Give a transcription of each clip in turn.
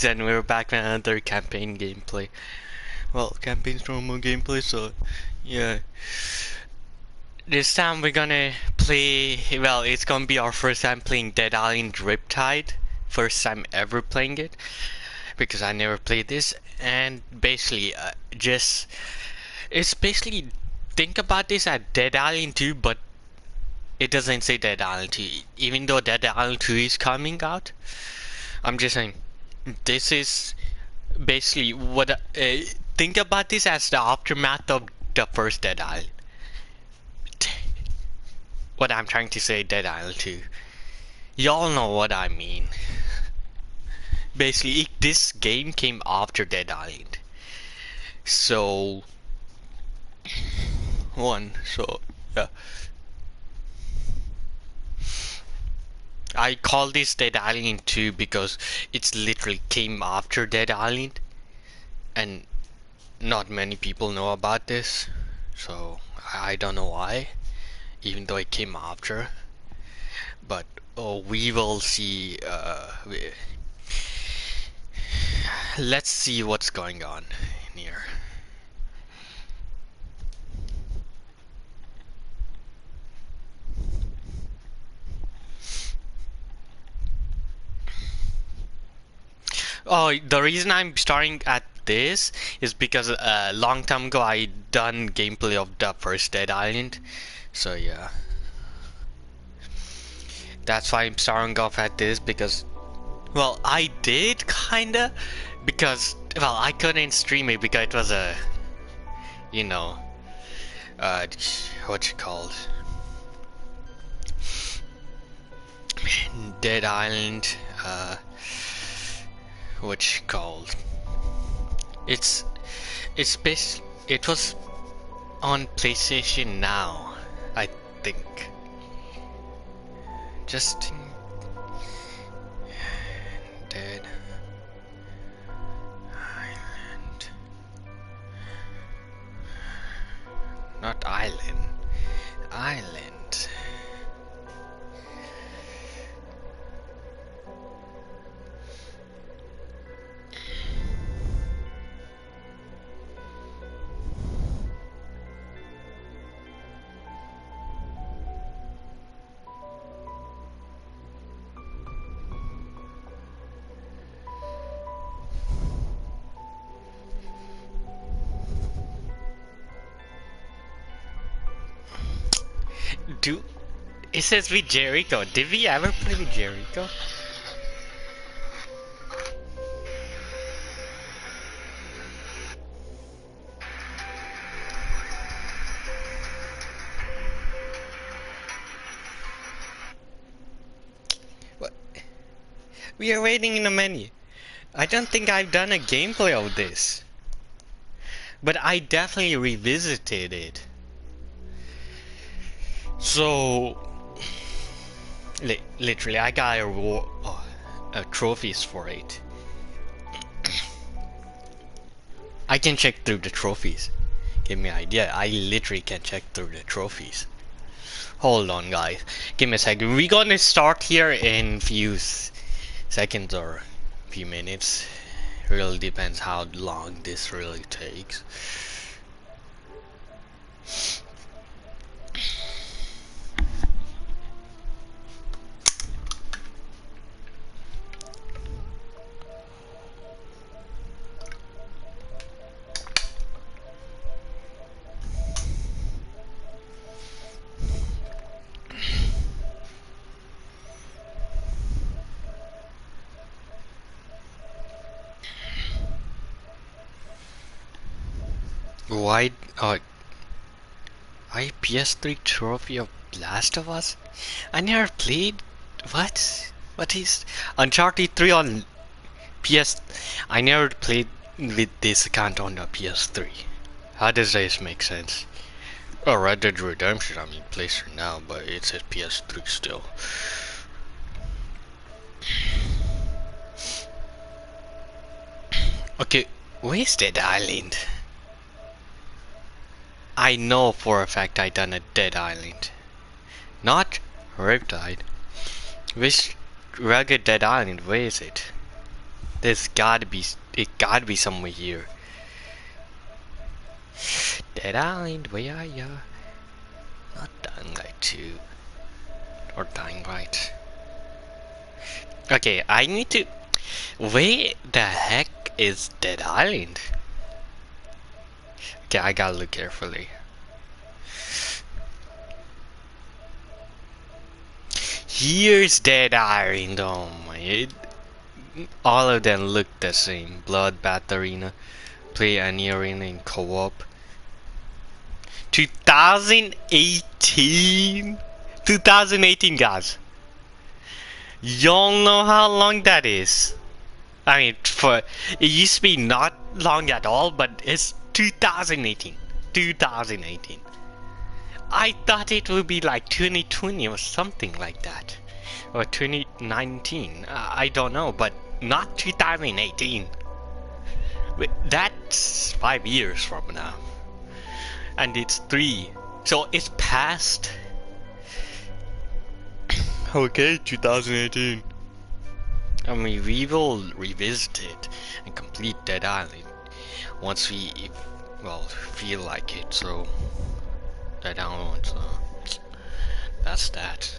And we're back with another campaign gameplay. Well, campaign's normal gameplay, so yeah. This time we're gonna play, well, it's gonna be our first time playing Dead Island Riptide. First time ever playing it, because I never played this. And basically, it's basically, think about this as Dead Island 2, but it doesn't say Dead Island 2. Even though Dead Island 2 is coming out, I'm just saying, this is basically what think about this as the aftermath of the first Dead Island. What I'm trying to say, Dead Island 2. Y'all know what I mean. Basically, this game came after Dead Island. So, yeah. I call this Dead Island 2 because it's literally came after Dead Island. And not many people know about this. So, I don't know why. Even though it came after, but we will see. Let's see what's going on in here. Oh, the reason I'm starting at this is because a long time ago I done gameplay of the first Dead Island, so yeah. That's why I'm starting off at this, because, well, I did kinda, because, well, I couldn't stream it because it was a, you know, what you called, Dead Island, what you called, it's based, it was on PlayStation Now, I think. Just Dead Island. Not Island. Island. Do it says with Jericho. Did we ever play with Jericho? What? We are waiting in the menu. I don't think I've done a gameplay of this, but I definitely revisited it. So, literally, I got trophies for it. I can check through the trophies. Give me an idea. I literally can check through the trophies. Hold on, guys. Give me a second. We're gonna start here in few seconds or few minutes. Really depends how long this really takes. Why? I PS3 trophy of Last of Us? I never played. What? What is Uncharted 3 on PS? I never played with this account on the PS3. How does this make sense? Oh, Red Dead Redemption, I mean, plays it now, but it says PS3 still. Okay, where's Dead Island? I know for a fact I done a Dead Island. Not Riptide. Which rugged Dead Island, where is it? There's gotta be, it gotta be somewhere here. Dead Island, where are ya? Not Dying Light 2. Or Dying Light. Okay, I need to... Where the heck is Dead Island? Okay, I gotta look carefully. Here's Dead Island. Oh my... all of them look the same. Bloodbath Arena. Play any arena in co-op. 2018? 2018, guys. Y'all know how long that is. I mean, for it used to be not long at all, but it's 2018. 2018. I thought it would be like 2020 or something like that. Or 2019. I don't know, but not 2018. That's 5 years from now. And it's 3. So it's past. Okay, 2018. I mean, we will revisit it and complete Dead Island once we, well, feel like it. So, Dead Island, so that's that.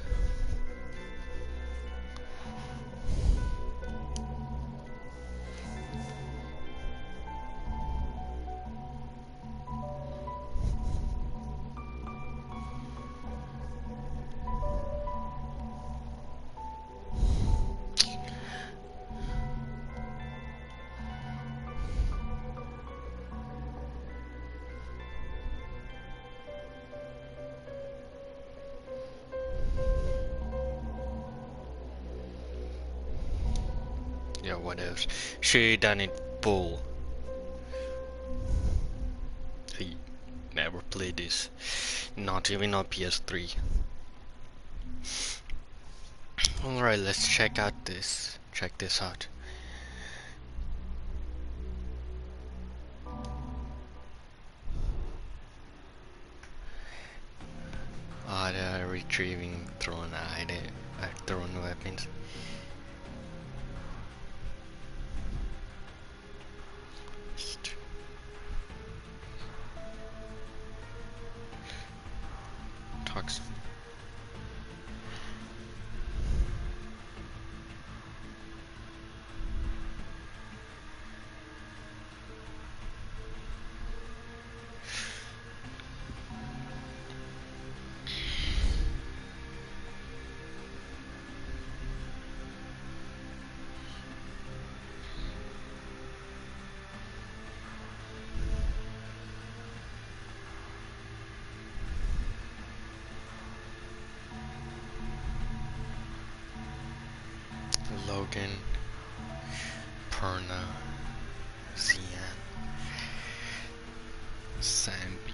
Yeah, what else? Should've done it full. I never played this. Not even on PS3. Alright, let's check out this. Check this out. They're retrieving thrown weapons. Talks. Logan, Perna, Cian, Sambi.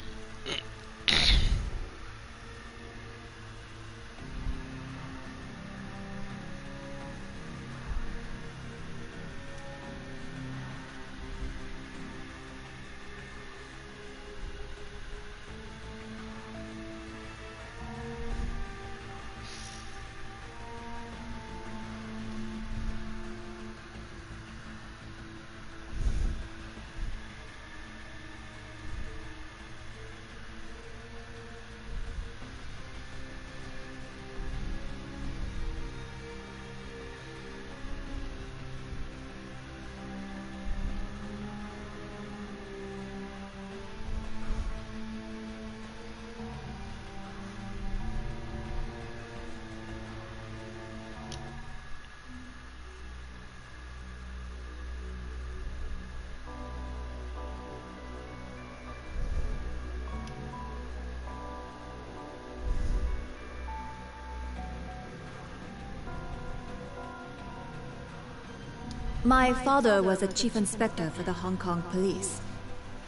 My father was a chief inspector for the Hong Kong police.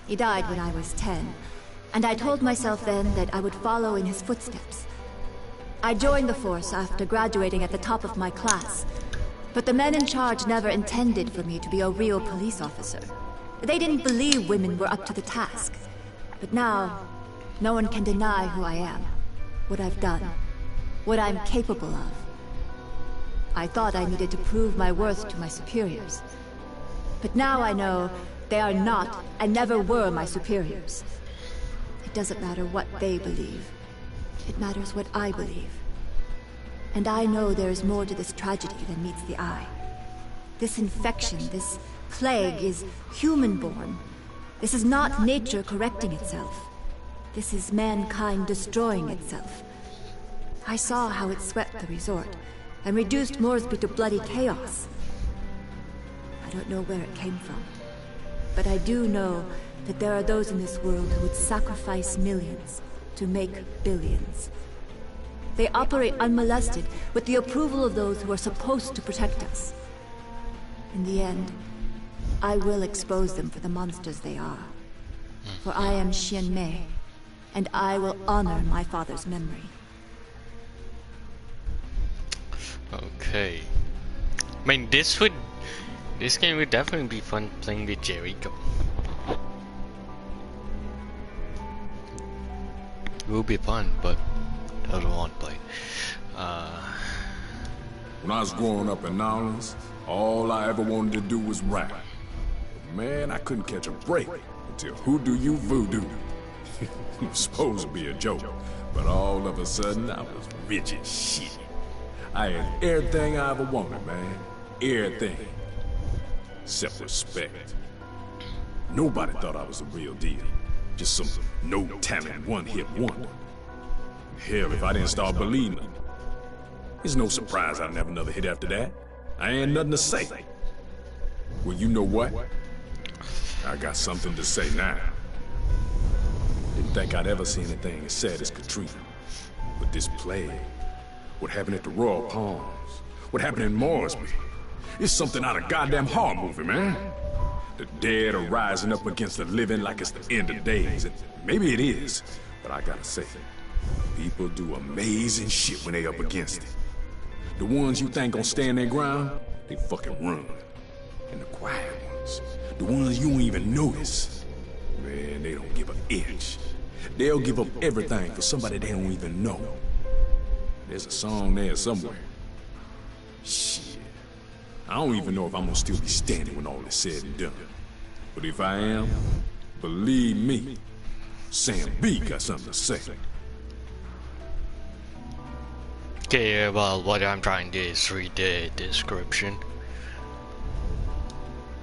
He died when I was 10, and I told myself then that I would follow in his footsteps. I joined the force after graduating at the top of my class, but the men in charge never intended for me to be a real police officer. They didn't believe women were up to the task. But now, no one can deny who I am, what I've done, what I'm capable of. I thought I needed to prove my worth to my superiors, But now I know they are not and never were my superiors. It doesn't matter what they believe. It matters what I believe. And I know there is more to this tragedy than meets the eye. This infection, this plague, is human-born. This is not nature correcting itself. This is mankind destroying itself. I saw how it swept the resort, and reduced Moresby to bloody chaos. I don't know where it came from, but I do know that there are those in this world who would sacrifice millions to make billions. They operate unmolested, with the approval of those who are supposed to protect us. In the end, I will expose them for the monsters they are. For I am Xian Mei, and I will honor my father's memory. Okay. I mean, this game would definitely be fun playing with Jericho. It will be fun, but I don't want to play. When I was growing up in New Orleans, all I ever wanted to do was rap. But man, I couldn't catch a break until Who Do You Voodoo? It was supposed to be a joke, but all of a sudden I was rich as shit. I had everything I ever wanted, man. Everything. Except respect. Nobody thought I was the real deal. Just some no-talent one-hit wonder. Hell, if I didn't start believing it, it's no surprise I'd have another hit after that. I ain't nothing to say. Well, you know what? I got something to say now. Didn't think I'd ever see anything as sad as Katrina. But this plague, what happened at the Royal Palms, what happened in Moresby, it's something out of goddamn horror movie, man. The dead are rising up against the living like it's the end of days. And maybe it is, but I gotta say, people do amazing shit when they up against it. The ones you think gon' stand their ground, they fucking run. And the quiet ones, the ones you don't even notice, man, they don't give an inch. They'll give up everything for somebody they don't even know. There's a song there somewhere. Shit. I don't even know if I'm gonna still be standing when all is said and done. But if I am, believe me, Sam B got something to say. Okay, well, what I'm trying to do is read the description.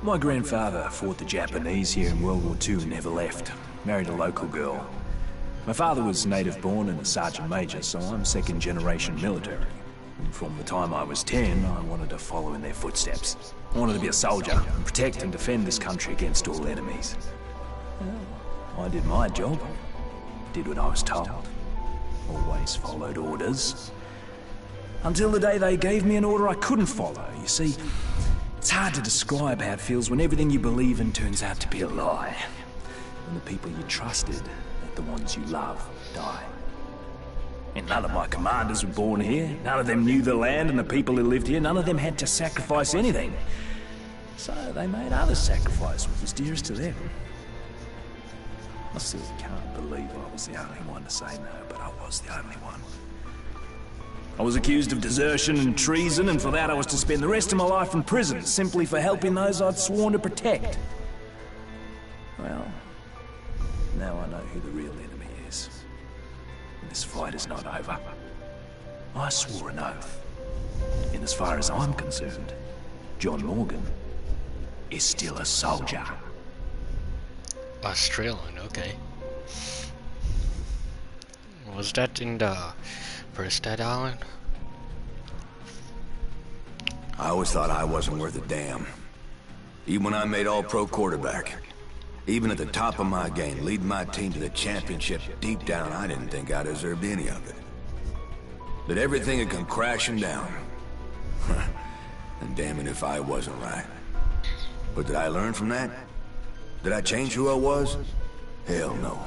My grandfather fought the Japanese here in World War II and never left. Married a local girl. My father was native born and a sergeant major, so I'm second generation military. And from the time I was 10, I wanted to follow in their footsteps. I wanted to be a soldier and protect and defend this country against all enemies. Well, I did my job. Did what I was told. Always followed orders. Until the day they gave me an order I couldn't follow. You see, it's hard to describe how it feels when everything you believe in turns out to be a lie. And the people you trusted, the ones you love, die. And none of my commanders were born here. None of them knew the land and the people who lived here. None of them had to sacrifice anything. So they made others sacrifice what was dearest to them. I still can't believe I was the only one to say no, but I was the only one. I was accused of desertion and treason, and for that I was to spend the rest of my life in prison, simply for helping those I'd sworn to protect. Well, now I know who the real enemy is. And this fight is not over. I swore an oath. And as far as I'm concerned, John Morgan is still a soldier. Australian, okay. Was that in the first Dead Island? I always thought I wasn't worth a damn. Even when I made all-pro quarterback. Even at the top of my game, leading my team to the championship, deep down, I didn't think I deserved any of it. That everything had come crashing down. And damn it if I wasn't right. But did I learn from that? Did I change who I was? Hell no.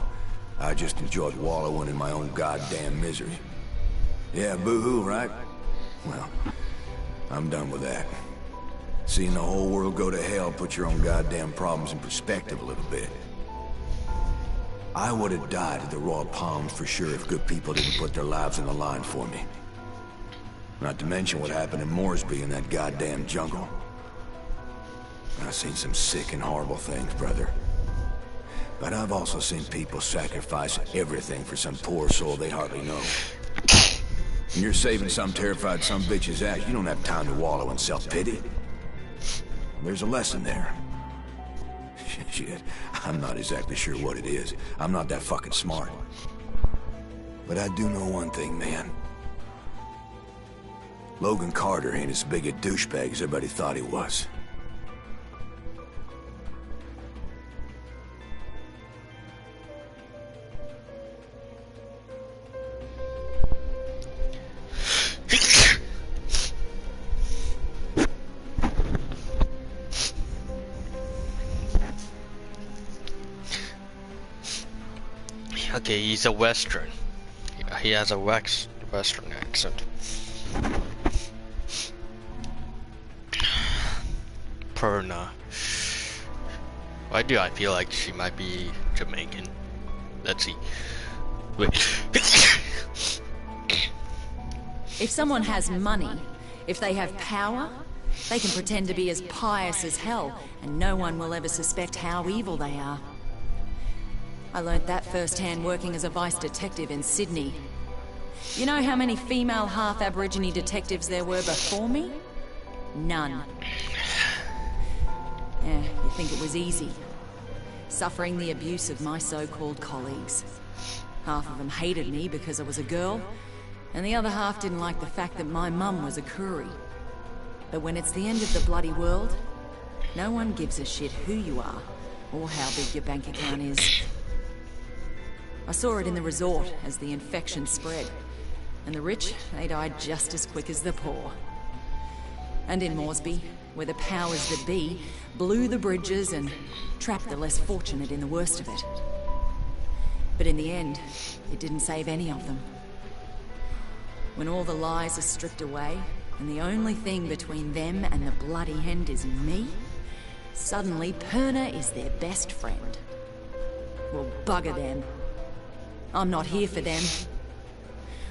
I just enjoyed wallowing in my own goddamn misery. Yeah, boo-hoo, right? Well, I'm done with that. Seeing the whole world go to hell put your own goddamn problems in perspective a little bit. I would have died at the Royal Palms for sure if good people didn't put their lives on the line for me. Not to mention what happened in Moresby in that goddamn jungle. I've seen some sick and horrible things, brother. But I've also seen people sacrifice everything for some poor soul they hardly know. When you're saving some terrified some bitch's ass, you don't have time to wallow in self-pity. There's a lesson there. Shit, I'm not exactly sure what it is. I'm not that fucking smart. But I do know one thing, man. Logan Carter ain't as big a douchebag as everybody thought he was. Okay, he's a Western. He has a Western accent. Perna. Why do I feel like she might be Jamaican? Let's see. Wait. If someone has money, if they have power, they can pretend to be as pious as hell, and no one will ever suspect how evil they are. I learnt that firsthand working as a vice detective in Sydney. You know how many female half-Aborigine detectives there were before me? None. Yeah, you think it was easy. Suffering the abuse of my so-called colleagues. Half of them hated me because I was a girl, and the other half didn't like the fact that my mum was a Koori. But when it's the end of the bloody world, no one gives a shit who you are, or how big your bank account is. I saw it in the resort as the infection spread, and the rich, they died just as quick as the poor. And in Moresby, where the powers that be blew the bridges and trapped the less fortunate in the worst of it. But in the end, it didn't save any of them. When all the lies are stripped away, and the only thing between them and the bloody end is me, suddenly Perna is their best friend. Well, bugger them. I'm not here for them.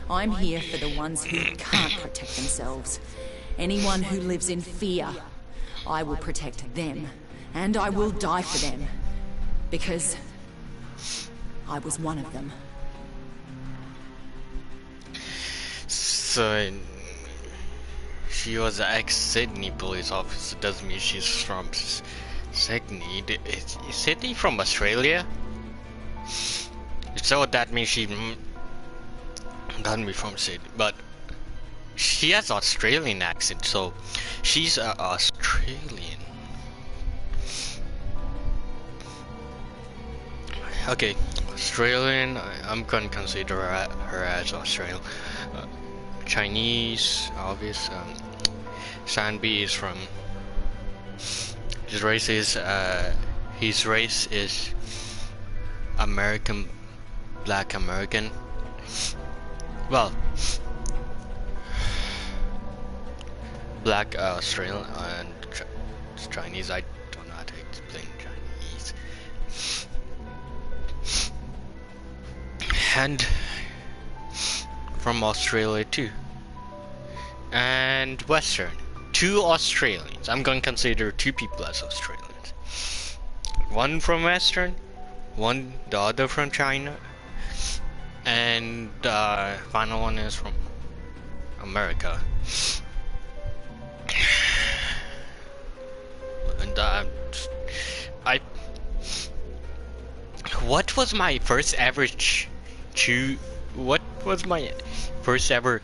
I'm here for the ones who can't protect themselves. Anyone who lives in fear. I will protect them, and I will die for them. Because I was one of them. So, she was an ex-Sydney police officer. Doesn't mean she's from Sydney. Is Sydney from Australia? If so, that means she can't be from Sydney. But she has Australian accent, so she's Australian. Okay, Australian. I'm gonna consider her as Australian. Chinese, obvious. Sanby is from. His race is American, Black American. Well, Black Australian and Chinese. I don't know how to explain Chinese. And from Australia too. And Western. 2 Australians. I'm going to consider 2 people as Australians. One from Western, the other from China, and the final one is from America. And what was my first ever what was my first ever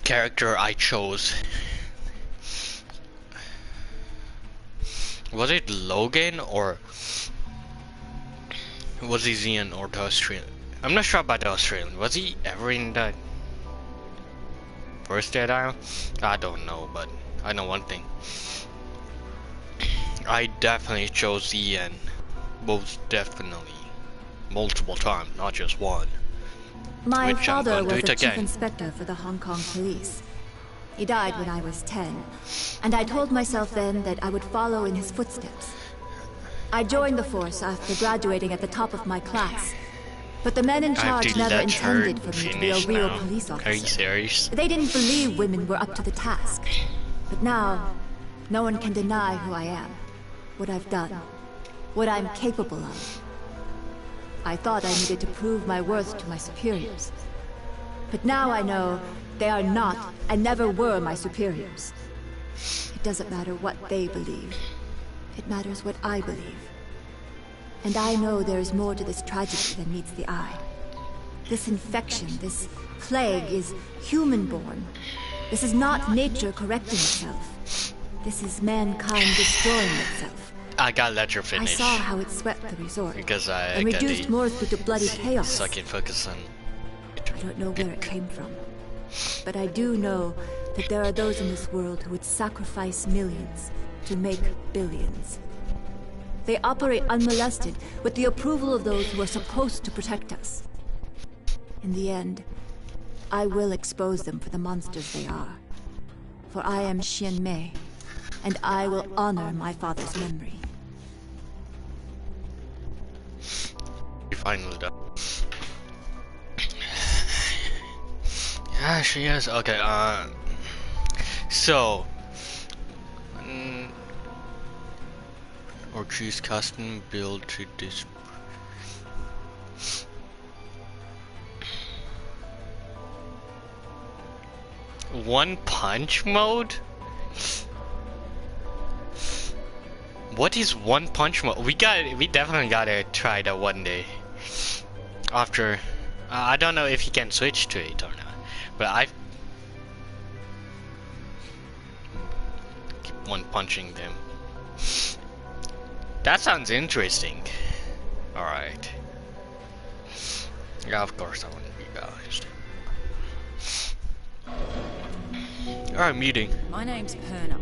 character I chose? Was it Logan or was he Zian or the Australian? I'm not sure about the Australian. Was he ever in the first Dead Island? I don't know, but I know one thing. I definitely chose Zian. Most definitely. Multiple times, not just one. My Which I'm father gonna do was it a chief again. inspector for the Hong Kong police. He died when I was 10, and I told myself then that I would follow in his footsteps. I joined the force after graduating at the top of my class, but the men in I have charge to never let her intended for me to be a finish real now. police Are you officer. serious? They didn't believe women were up to the task. But now, No one can deny who I am, what I've done, what I'm capable of. I thought I needed to prove my worth to my superiors. But now I know they are not and never were my superiors. It doesn't matter what they believe. It matters what I believe. And I know there is more to this tragedy than meets the eye. This infection, this plague is human-born. This is not nature correcting itself. This is mankind destroying itself. I gotta let you I finish. saw how it swept the resort Because and reduced Morphe to bloody chaos. so I can focus on. I don't know where it came from. But I do know that there are those in this world who would sacrifice millions to make billions. They operate unmolested with the approval of those who are supposed to protect us. In the end, I will expose them for the monsters they are. For I am Xian Mei, and I will honor my father's memory. You finally done. Yeah, she is. Okay, so. Or choose custom build to this. One punch mode? What is one punch mode? We definitely gotta try that one day. After, I don't know if you can switch to it or not, but I keep one punching them. That sounds interesting. All right. Yeah, of course I want to be balanced. All right, meeting. My name's Perna,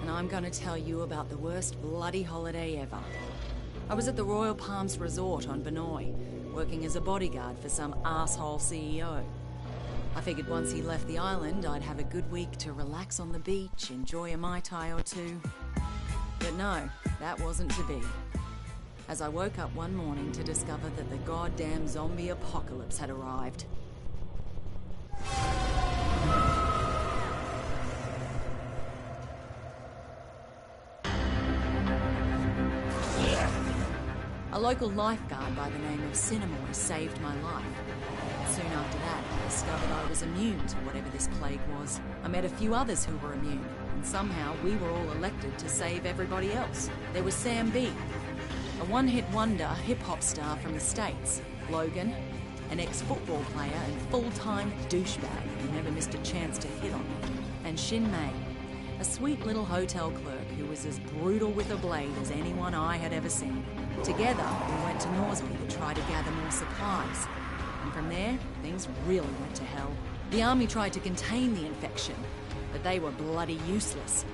and I'm going to tell you about the worst bloody holiday ever. I was at the Royal Palms Resort on Benoi, working as a bodyguard for some asshole CEO. I figured once he left the island, I'd have a good week to relax on the beach, enjoy a Mai Tai or two. But no, that wasn't to be. As I woke up one morning to discover that the goddamn zombie apocalypse had arrived. A local lifeguard by the name of Cinemoy saved my life. Soon after that, I discovered I was immune to whatever this plague was. I met a few others who were immune, and somehow we were all elected to save everybody else. There was Sam B, a one-hit wonder hip-hop star from the States. Logan, an ex-football player and full-time douchebag who never missed a chance to hit on me. And Xin Mei, a sweet little hotel clerk who was as brutal with a blade as anyone I had ever seen. Together, we went to Norsby to try to gather more supplies. And from there, things really went to hell. The army tried to contain the infection, but they were bloody useless.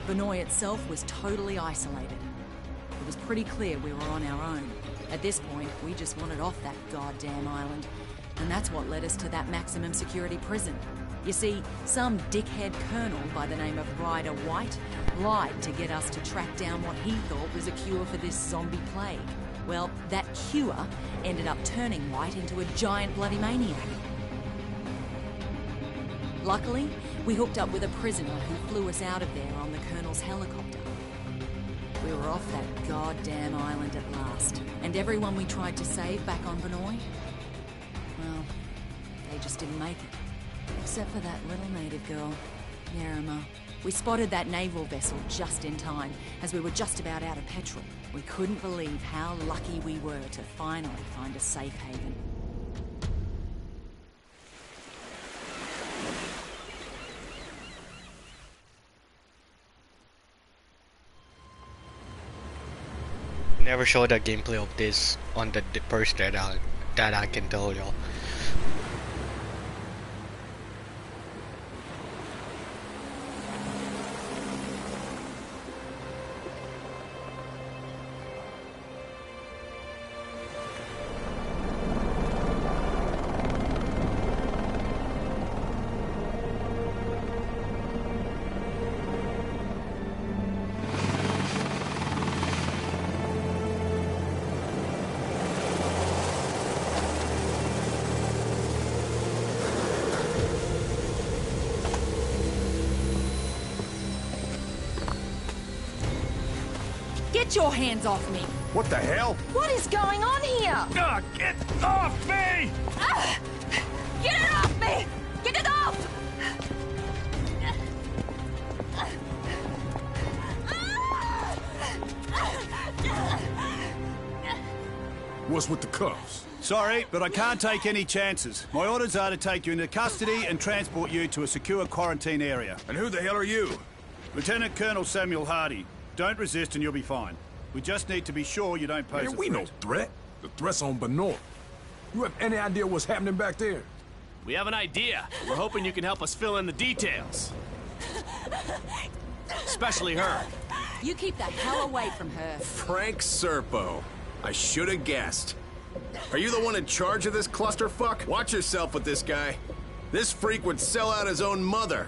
Benoi itself was totally isolated. It was pretty clear we were on our own. At this point, we just wanted off that goddamn island. And that's what led us to that maximum security prison. You see, some dickhead colonel by the name of Ryder White lied to get us to track down what he thought was a cure for this zombie plague. Well, that cure ended up turning White into a giant bloody maniac. Luckily, we hooked up with a prisoner who flew us out of there on the colonel's helicopter. We were off that goddamn island at last. And everyone we tried to save back on Benoi, well, they just didn't make it. Except for that little native girl, Nerima. We spotted that naval vessel just in time, as we were just about out of petrol. We couldn't believe how lucky we were to finally find a safe haven. Never showed the gameplay of this on the first that I can tell y'all. Get your hands off me! What the hell? What is going on here? Get off me! Get it off me! Get it off! What's with the cuffs? Sorry, but I can't take any chances. My orders are to take you into custody and transport you to a secure quarantine area. And who the hell are you? Lieutenant Colonel Samuel Hardy. Don't resist and you'll be fine. We just need to be sure you don't pose Man, a we no threat. threat. The threat's on Benoit. You have any idea what's happening back there? We have an idea. We're hoping you can help us fill in the details. Especially her. You keep the hell away from her. Frank Serpo. I should have guessed. Are you the one in charge of this clusterfuck? Watch yourself with this guy. This freak would sell out his own mother.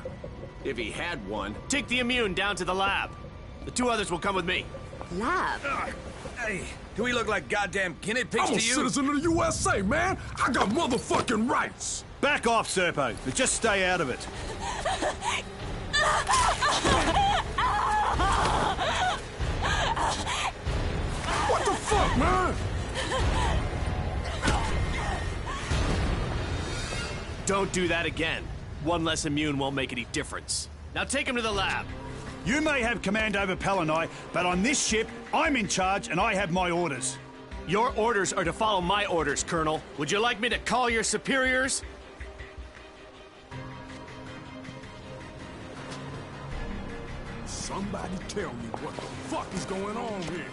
If he had one. Take the immune down to the lab. The 2 others will come with me. Lab? Hey, do we look like goddamn guinea pigs I'm a to you? citizen of the USA, man. I got motherfucking rights. Back off, Serpo. But just stay out of it. What the fuck, man? Don't do that again. 1 less immune won't make any difference. Now take him to the lab. You may have command over Palanai, but on this ship, I'm in charge and I have my orders. Your orders are to follow my orders, Colonel. Would you like me to call your superiors? Somebody tell me what the fuck is going on here.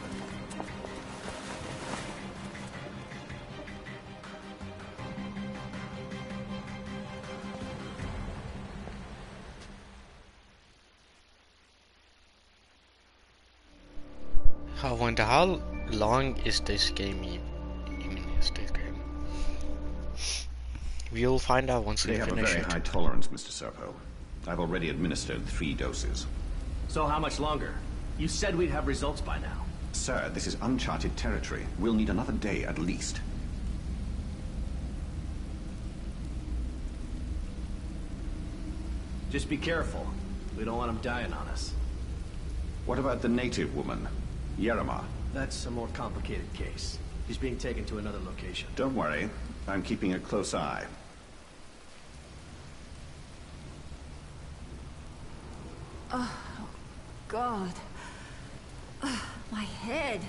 I wonder how long is this game even is this game? We'll find out once We we have a finish very it. high tolerance, Mr. Serpo. I've already administered 3 doses. So how much longer? You said we'd have results by now. Sir, this is uncharted territory. We'll need another day at least. Just be careful. We don't want him dying on us. What about the native woman, Yerima? That's a more complicated case. He's being taken to another location. Don't worry. I'm keeping a close eye. God. My head.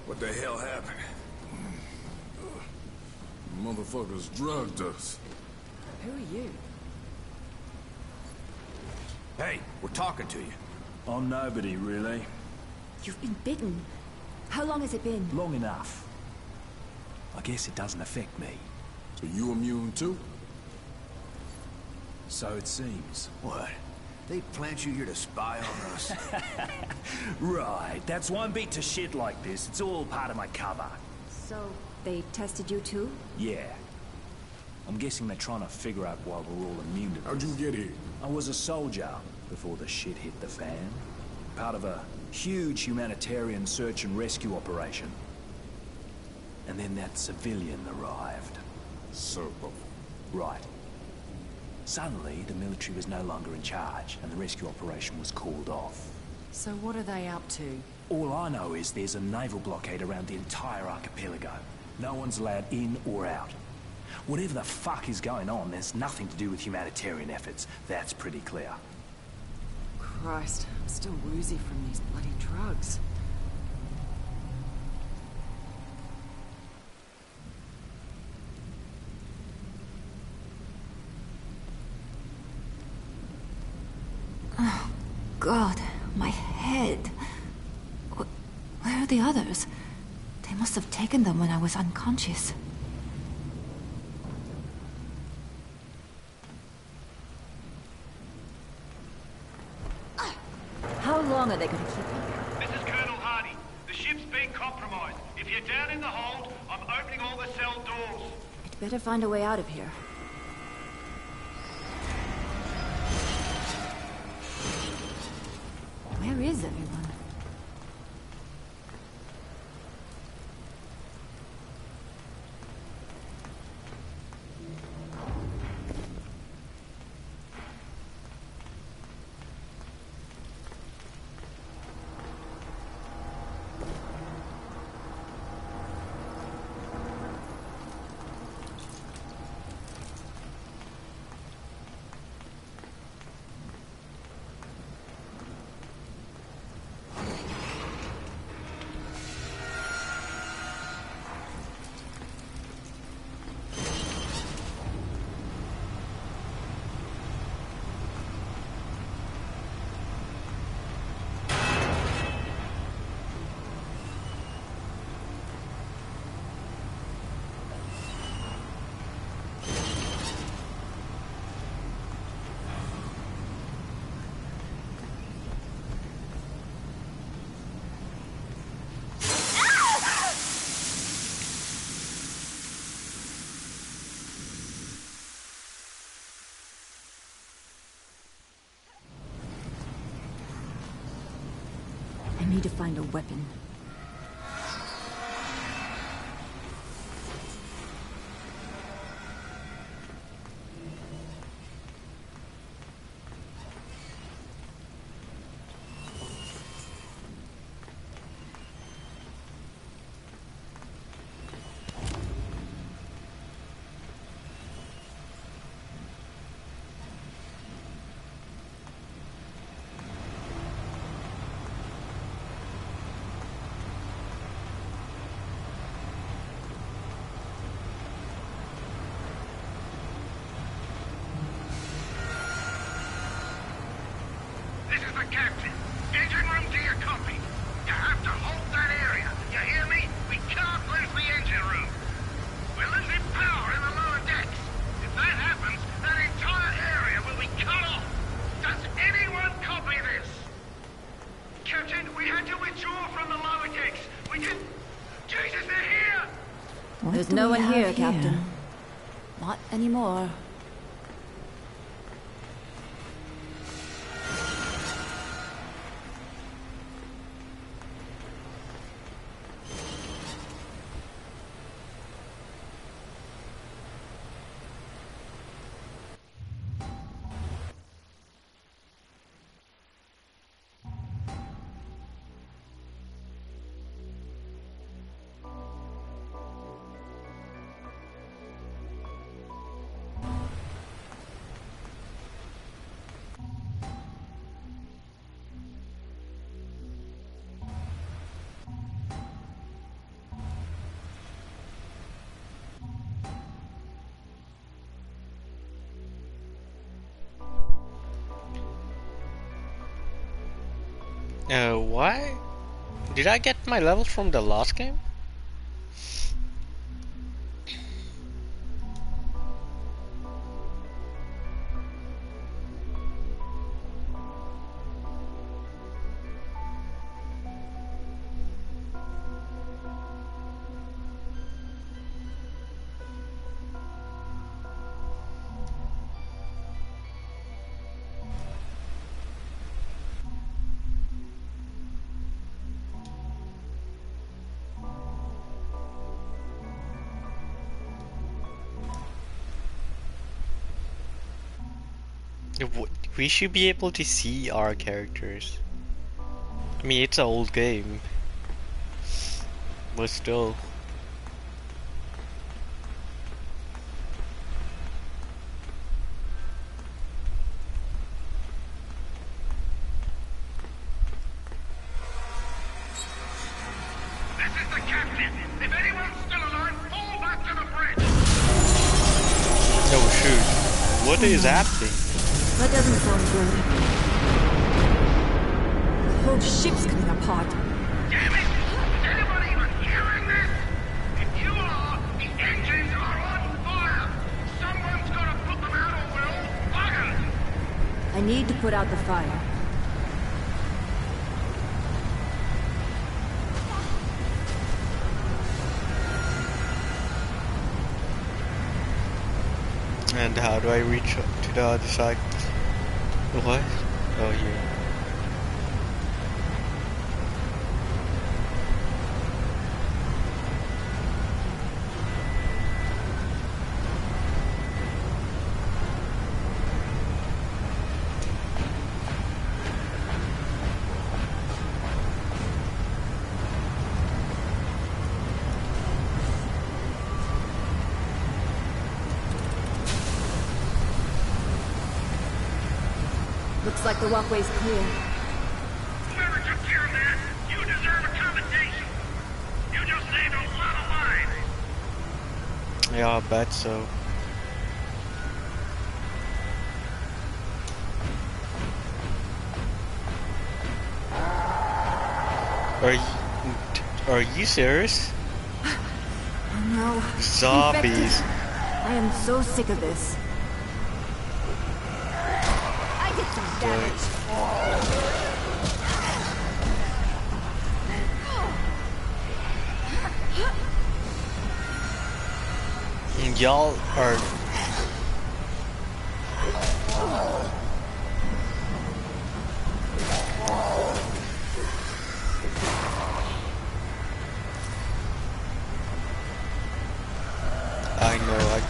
What the hell happened? Motherfuckers drugged us. Who are you? Hey, we're talking to you. I'm nobody, really. You've been bitten. How long has it been? Long enough. I guess it doesn't affect me. So you immune too? So it seems. What? They plant you here to spy on us? Right, that's why I'm beat to shit like this. It's all part of my cover. So, they tested you too? Yeah. I'm guessing they're trying to figure out why we're all immune to How'd this. you get here? I was a soldier before the shit hit the fan. Part of a huge humanitarian search and rescue operation. And then that civilian arrived. Serpo. Right. Suddenly, the military was no longer in charge, and the rescue operation was called off. So what are they up to? All I know is there's a naval blockade around the entire archipelago. No one's allowed in or out. Whatever the fuck is going on, there's nothing to do with humanitarian efforts. That's pretty clear. Christ, I'm still woozy from these bloody drugs. God, my head. Where are the others? They must have taken them when I was unconscious. How long are they going to keep me here? This is Colonel Hardy. The ship's been compromised. If you're down in the hold, I'm opening all the cell doors. I'd better find a way out of here. Where is everyone? need to find a weapon. This is the captain. Engine room to your copy. You have to hold that area. You hear me? We can't lose the engine room. We're losing power in the lower decks. If that happens, that entire area will be cut off. Does anyone copy this? Captain, we had to withdraw from the lower decks. We did... Jesus, they're here! There's no one here, Captain. Not anymore. Why? Did I get my levels from the last game? We should be able to see our characters. I mean, it's an old game, but still. This is the captain. If anyone's still alive, fall back to the bridge. Oh shoot! What is happening? That doesn't sound good. The whole ship's coming apart. Damn it! Is anyone even hearing this? If you are, the engines are on fire. Someone's got to put them out or we're all buggered. I need to put out the fire. And how do I reach to the other side? What? Oh yeah. Looks like the walkway's clear. Whoever took care of that, you deserve a commendation. You just saved a lot of lives. Yeah, I bet so. Are you serious? Oh no. Zombies. Infected. I am so sick of this. I did some damage. Y'all are...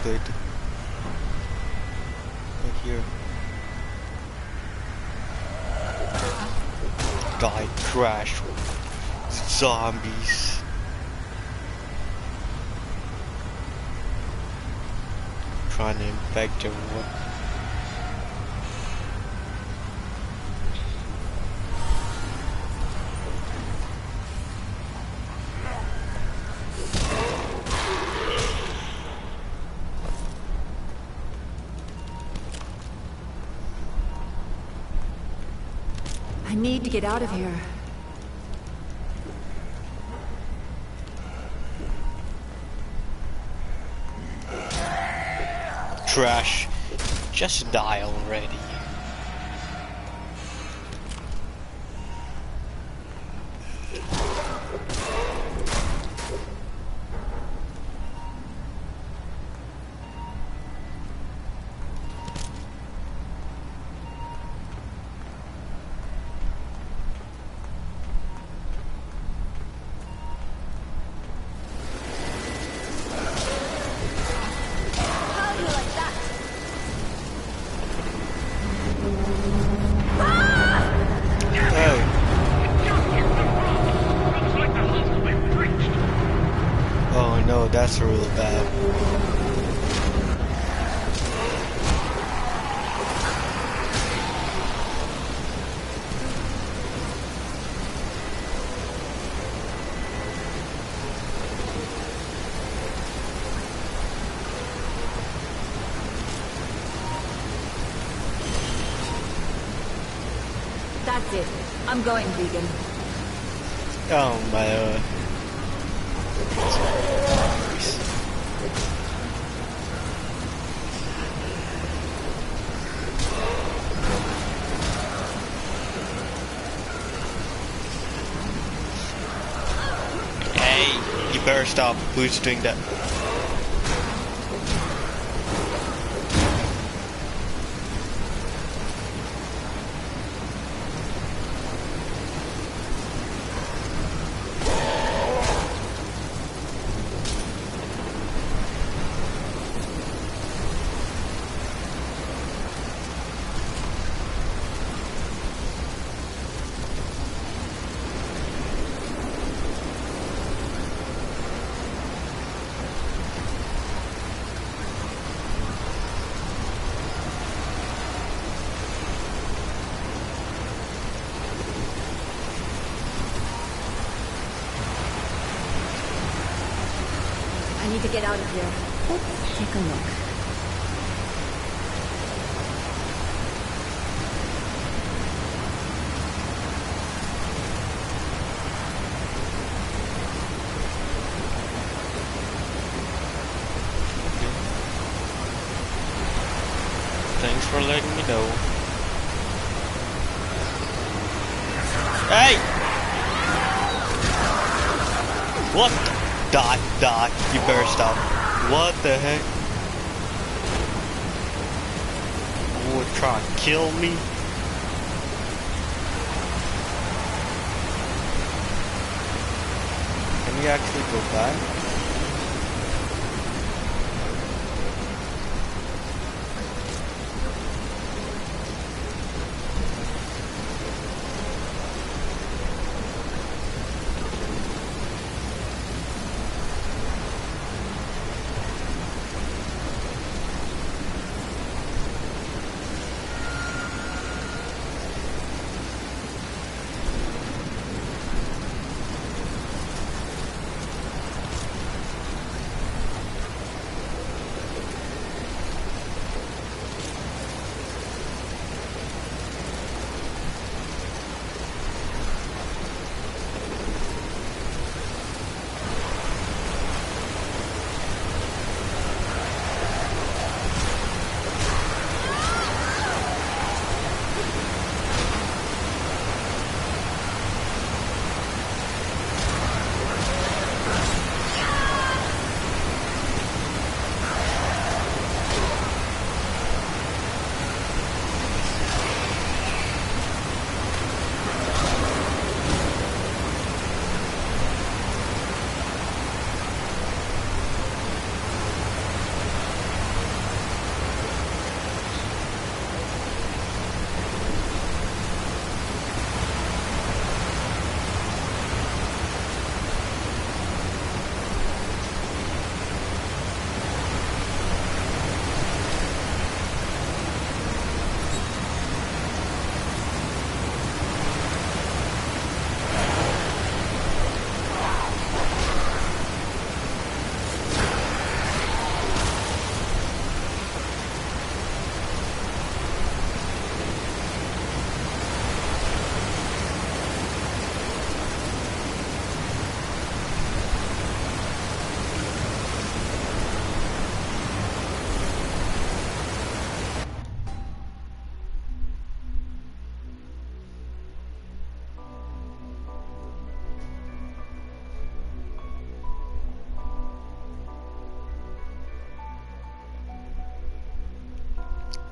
good. Right here. Die, crash. Zombies. Trying to infect everyone. I need to get out of here. Trash. Just die already. Oh no, that's real bad. That's it. I'm going vegan. Oh my Hey, you better stop. Who's doing that? I need to get out of here. Let's take a look. Thanks for letting me know. Hey! What? Die. You better stop. What the heck? You would try to kill me? Can we actually go back?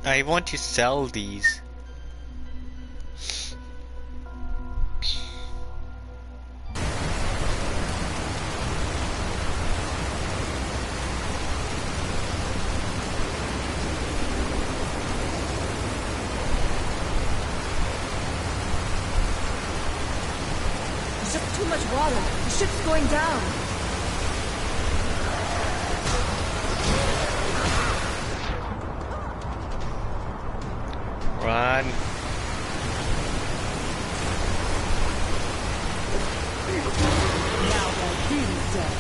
I want to sell these. There's just too much water. The ship's going down. Run. Now they're really dead.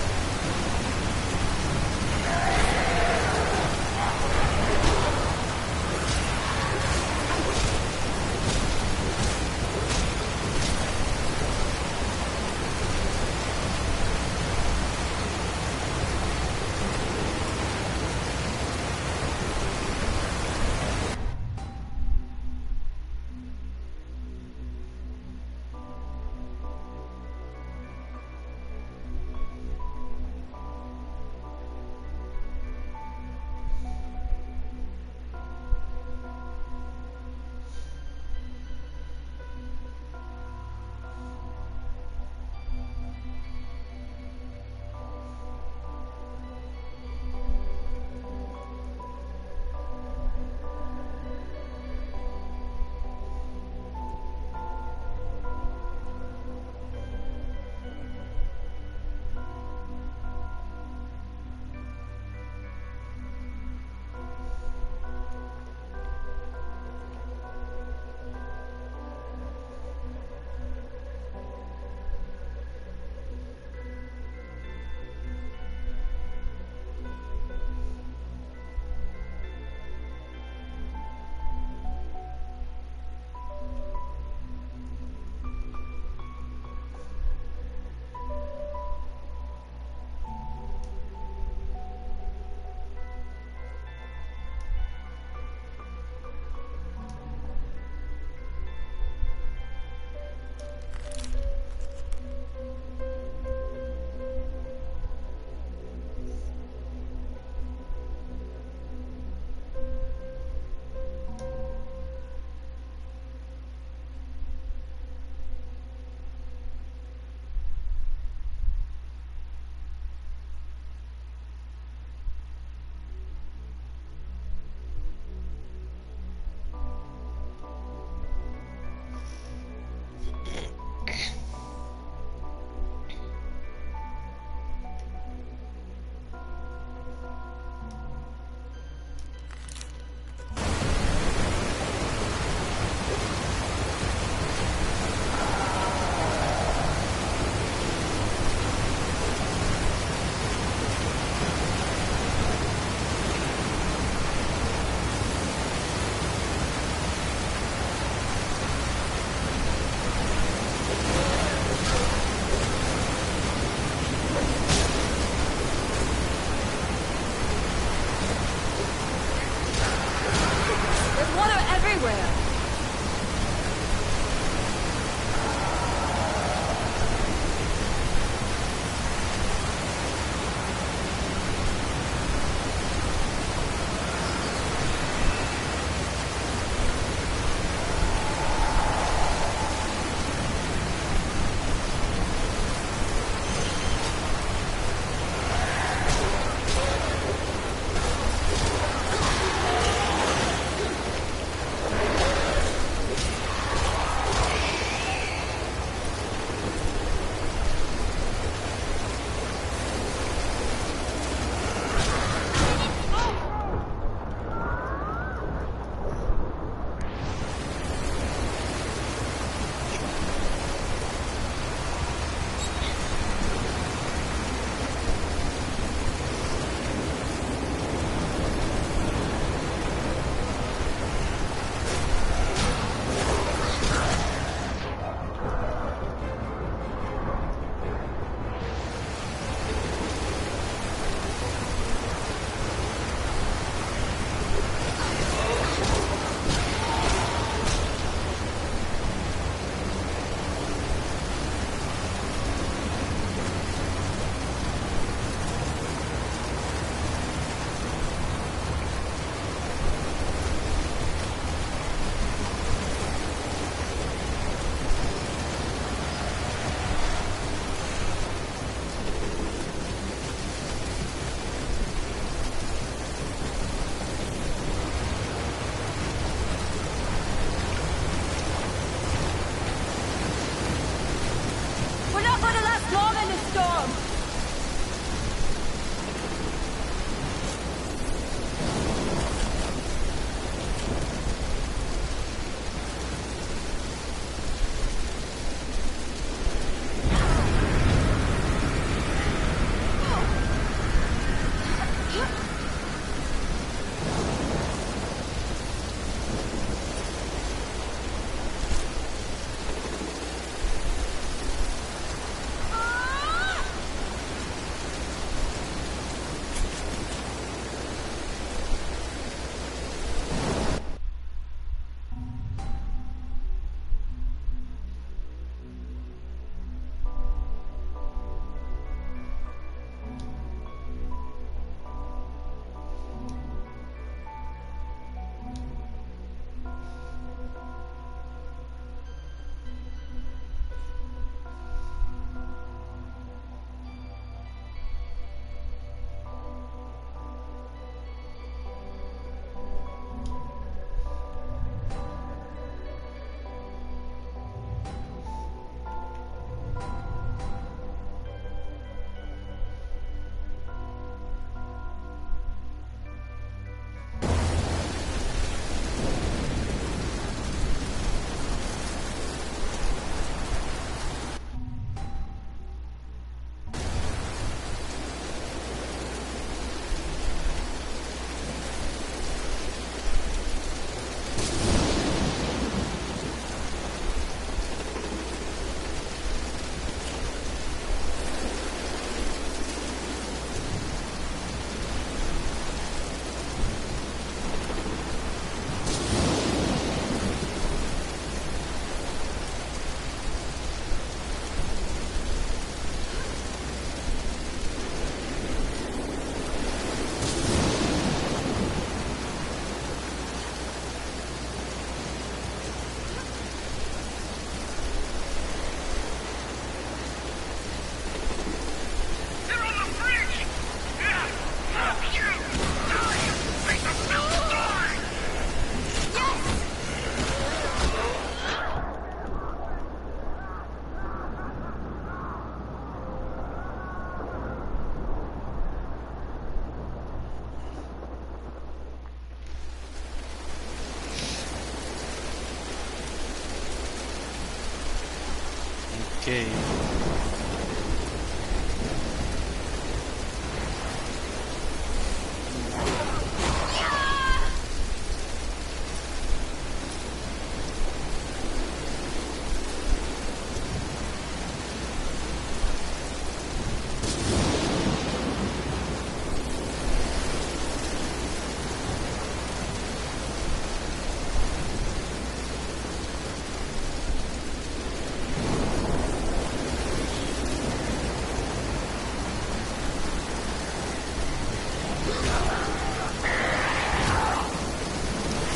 Storm in the storm! Okay.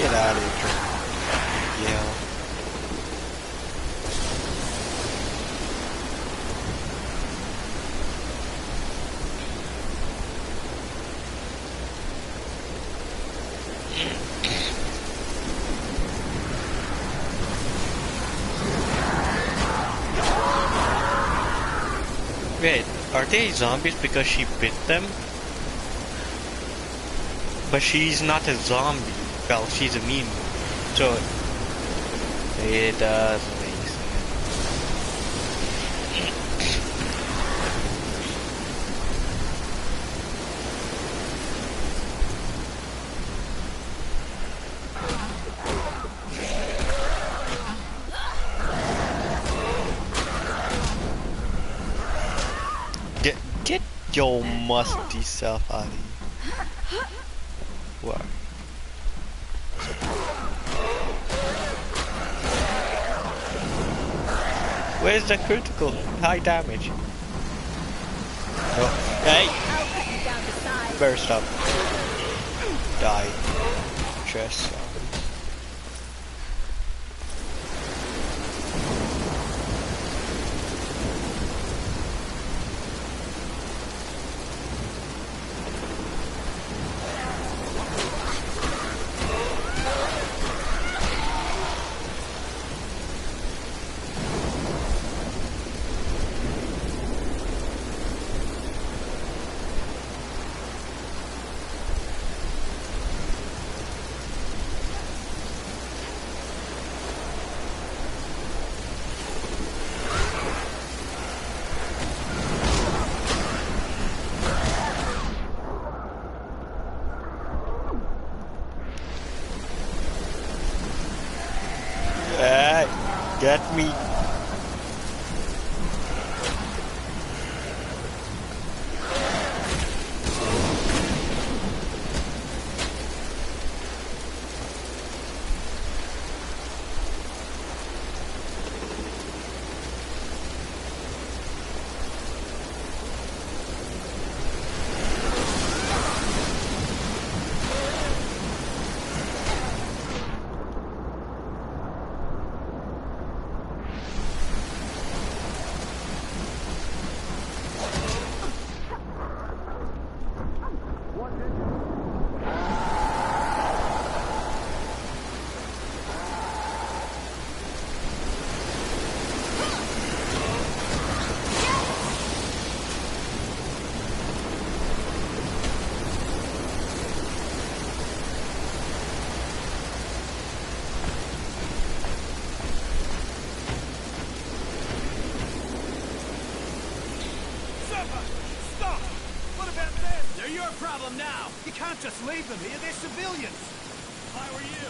Get out of here. Yeah. Wait, are they zombies because she bit them? But she's not a zombie. Well, she's immune. So it does make sense. Get your musty self out of here. What? Where's the critical high damage? Oh, hey! Burst up. Die. Chest. Let me. Problem now. You can't just leave them here. They're civilians. If I were you,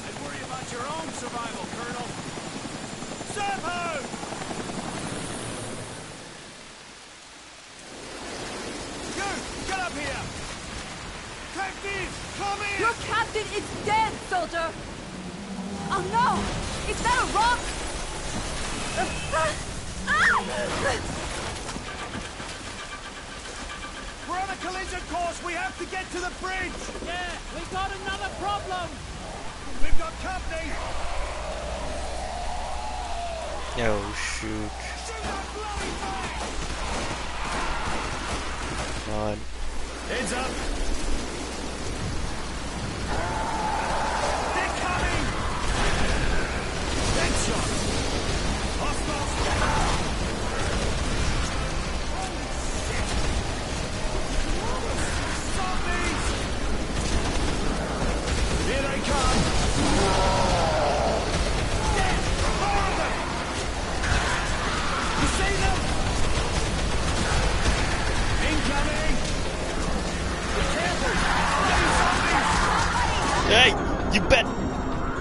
I'd worry about your own survival, Colonel. Servo! You, get up here! Captain, come in! Your captain is dead, soldier! Oh no! Is that a rock? We're on a collision course. We have to get to the bridge. Yeah, we got another problem. We've got company. Oh shoot. Shoot that bloody thing! Come on. Heads up. They're coming. Headshot. Hostiles. Here they come! Dead! More of them! You see them? Incoming! Be careful! Hey, you bet.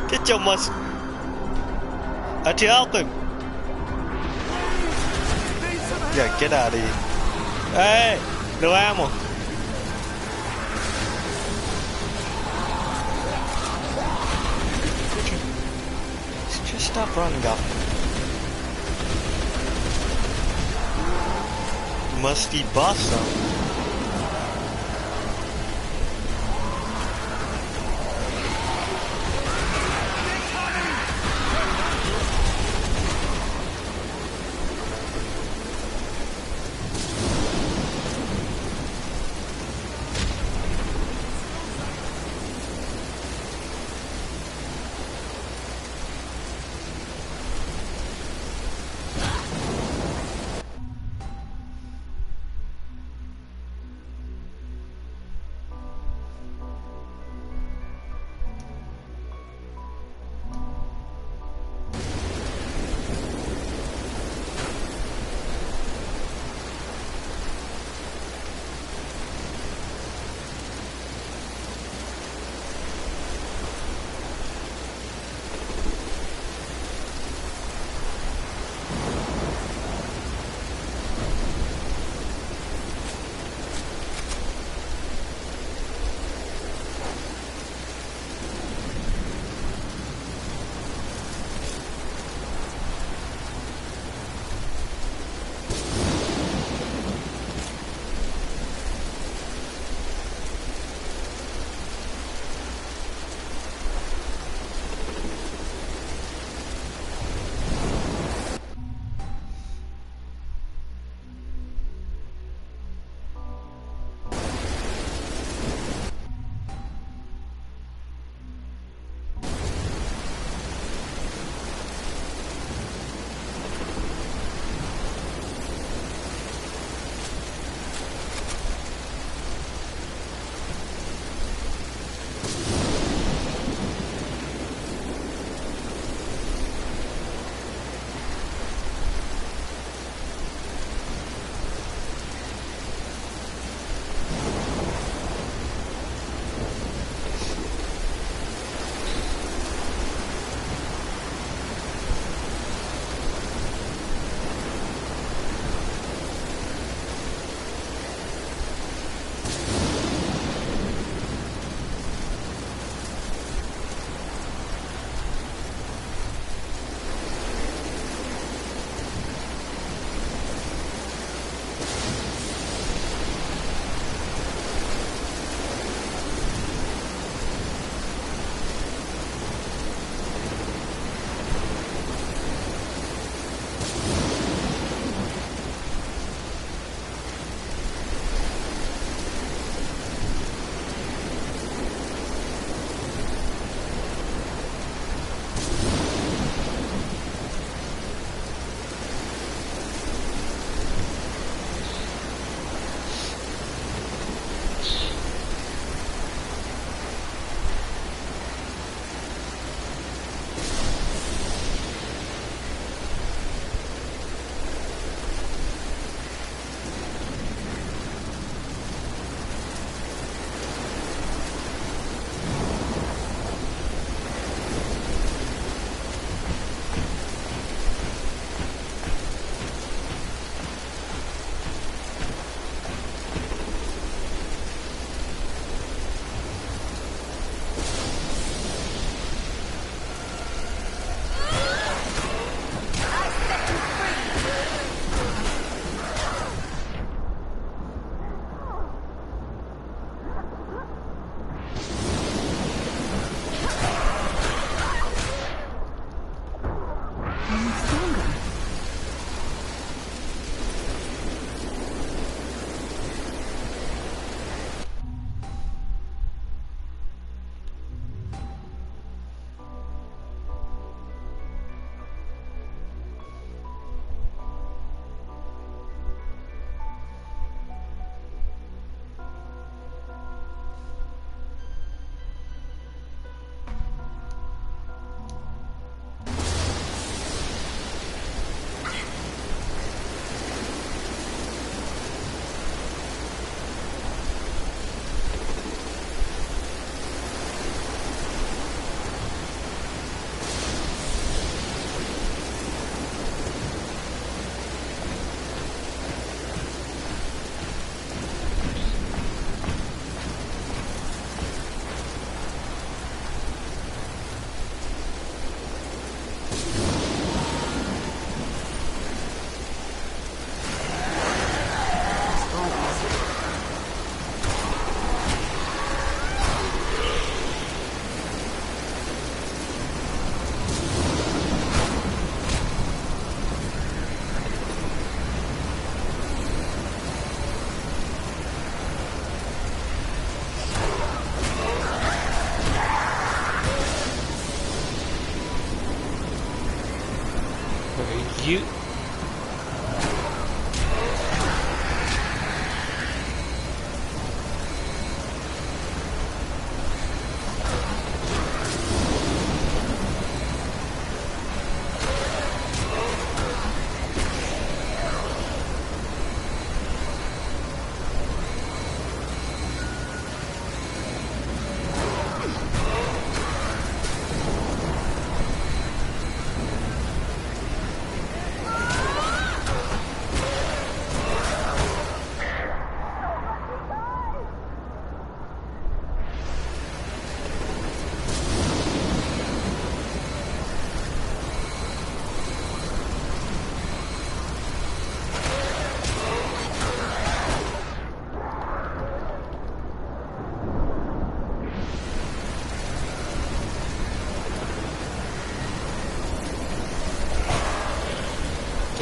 Get your muscle. I to help him. Yeah, get out of here. Hey, no ammo. Just stop running up. Musty boss zone.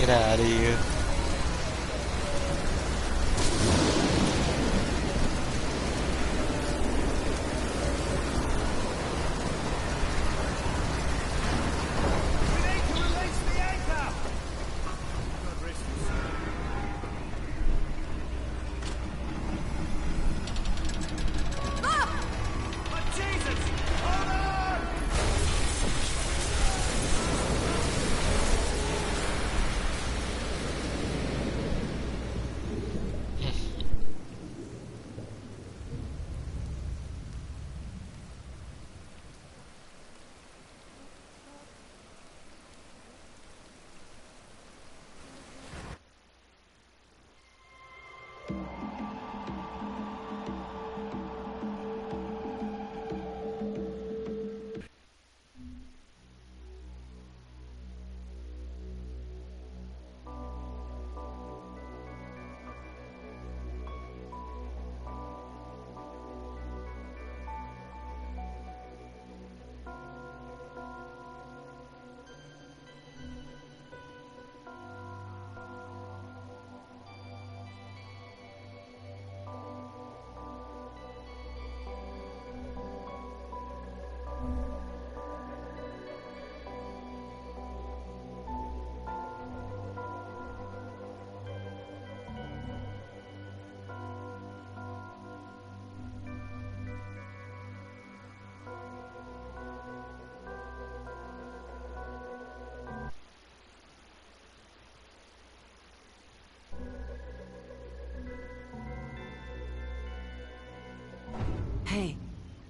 Get out of here.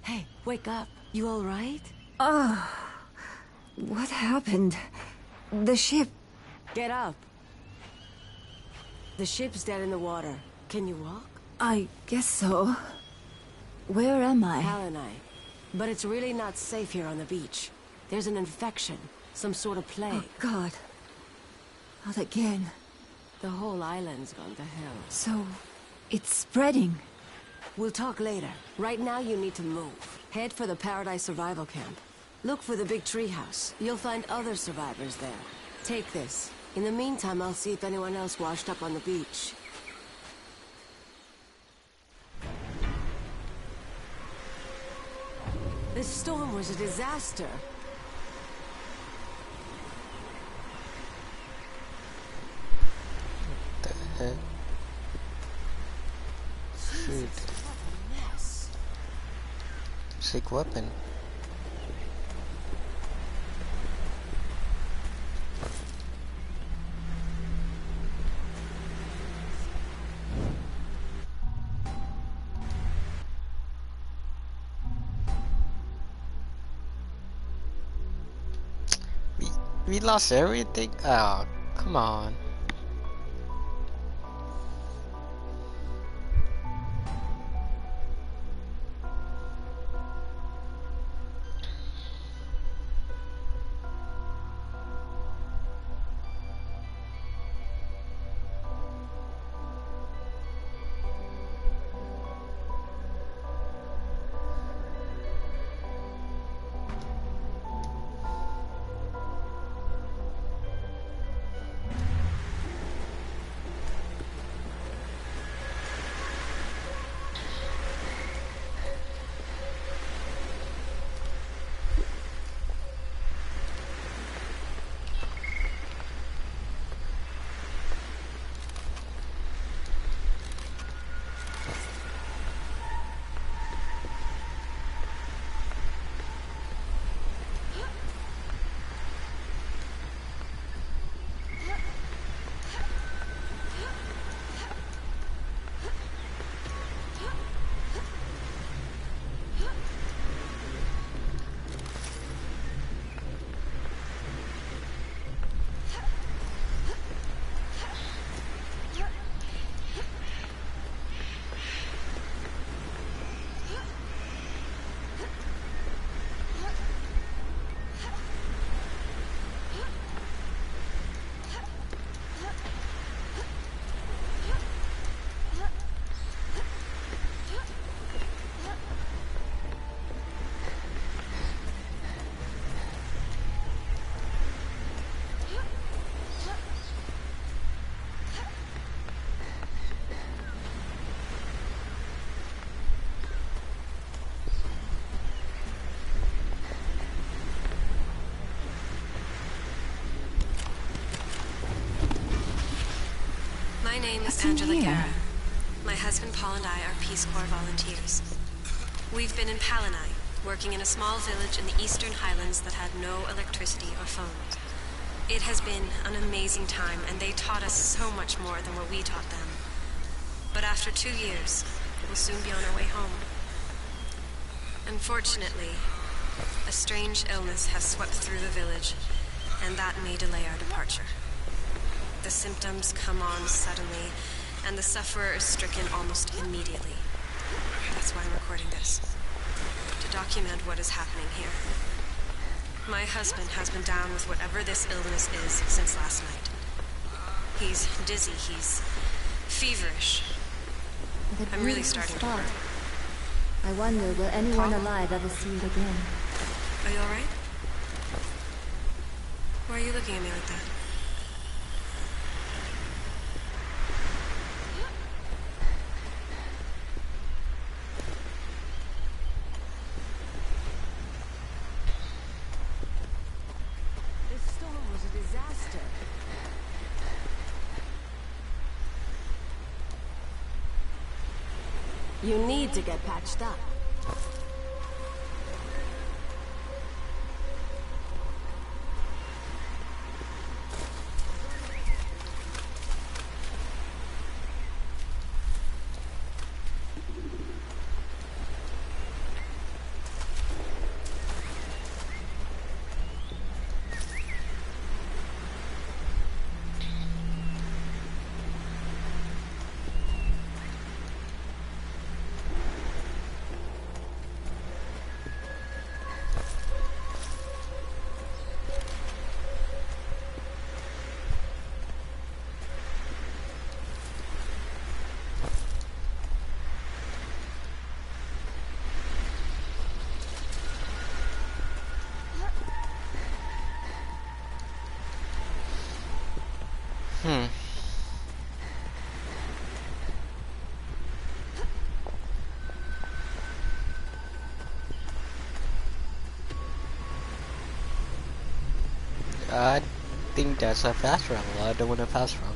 Hey, wake up. You all right? What happened? The ship. Get up. The ship's dead in the water. Can you walk? I guess so. Where am I? Hal and I. But it's really not safe here on the beach. There's an infection. Some sort of plague. Oh, God. Not again. The whole island's gone to hell. So, it's spreading. We'll talk later. Right now you need to move. Head for the Paradise Survival Camp. Look for the big treehouse. You'll find other survivors there. Take this. In the meantime, I'll see if anyone else washed up on the beach. This storm was a disaster. What the heck? Shoot. Sick weapon. We lost everything? Oh, come on. My name is What's in Angela here? Guerra. My husband Paul and I are Peace Corps volunteers. We've been in Palanai, working in a small village in the eastern highlands that had no electricity or phones. It has been an amazing time, and they taught us so much more than what we taught them. But after 2 years, we'll soon be on our way home. Unfortunately, a strange illness has swept through the village, and that may delay our departure. The symptoms come on suddenly, and the sufferer is stricken almost immediately. That's why I'm recording this, to document what is happening here. My husband has been down with whatever this illness is since last night. He's dizzy, he's feverish. I'm really starting to worry. I wonder, will anyone alive ever see it again? Are you alright? Why are you looking at me like that? This storm was a disaster. You need to get patched up. I think that's a fast travel. I don't want to fast travel.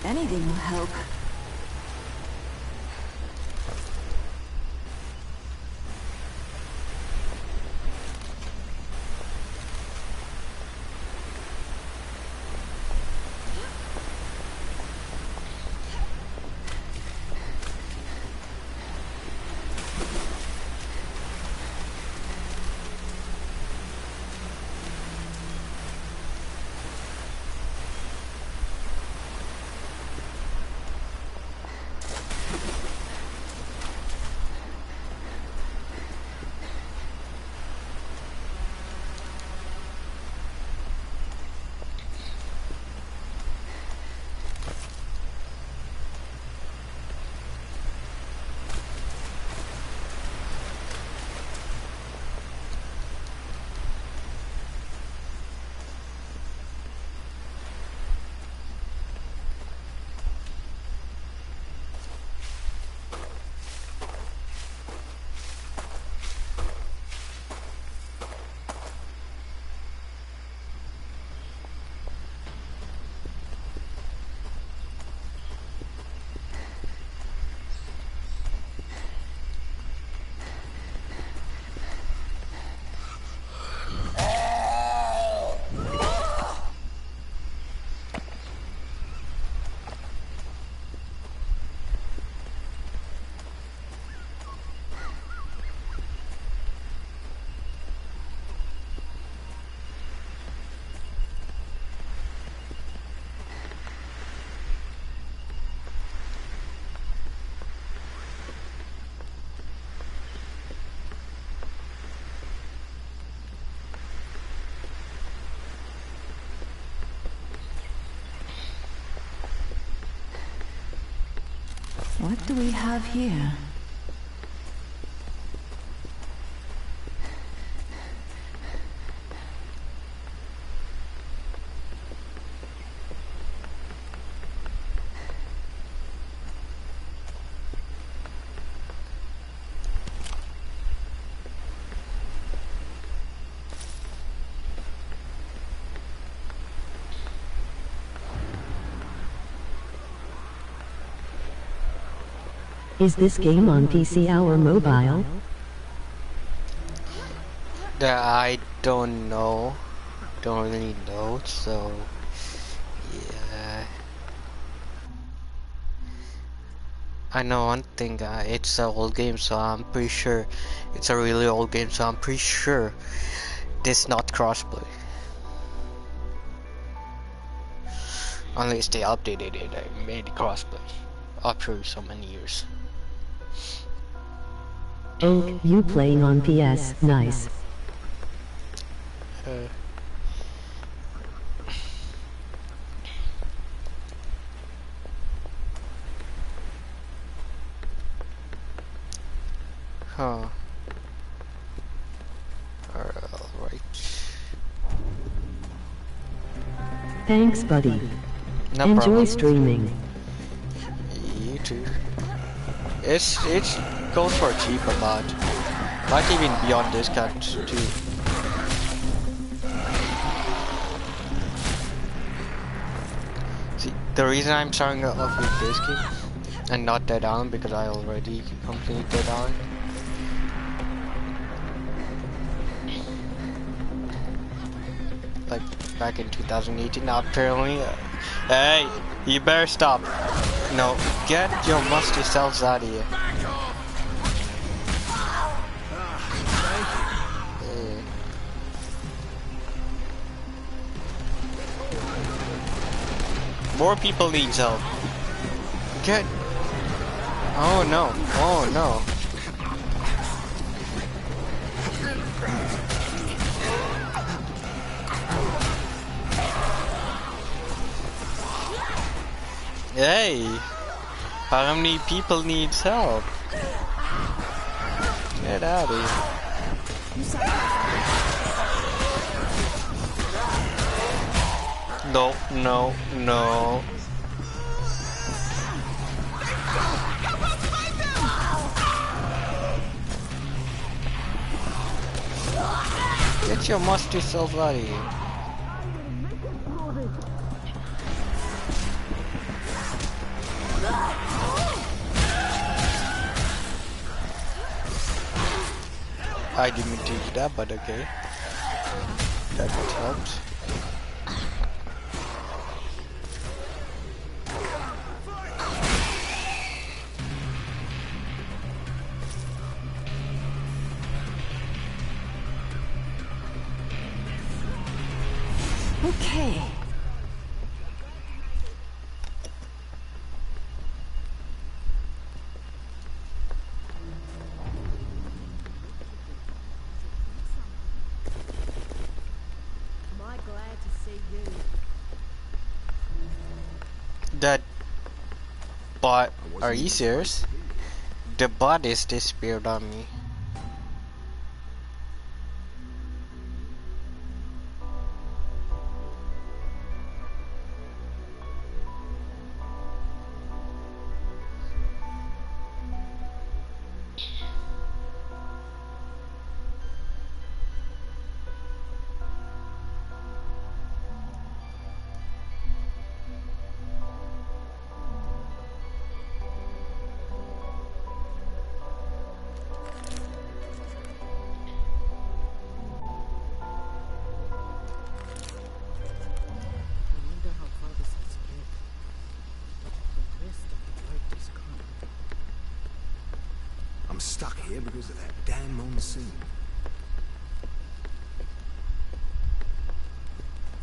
Anything will help. What do we have here? Is this game on PC or mobile? I don't know. Don't really know, so yeah. I know one thing, it's an old game, so I'm pretty sure it's a really old game, so I'm pretty sure this not crossplay. Unless they updated it and made it crossplay after so many years. Oh, you playing on PS, nice. Huh. Alright. Thanks, buddy. No Enjoy problem. streaming. You too. It's goes for cheaper, but might even be on discount too. See, the reason I'm starting off with this game and not Dead Island because I already completed Dead Island. Like back in 2018. Now apparently, hey, you better stop. No, get your musty selves out of here. More people need help. Get. Oh no! Oh no! Hey! How many people needs help? Get out of here. No, no, no. Get your musty self out of here. I didn't take that, but okay. That helped. Okay. That bot, are you serious? The bot is disappeared on me. I'm stuck here because of that damn monsoon.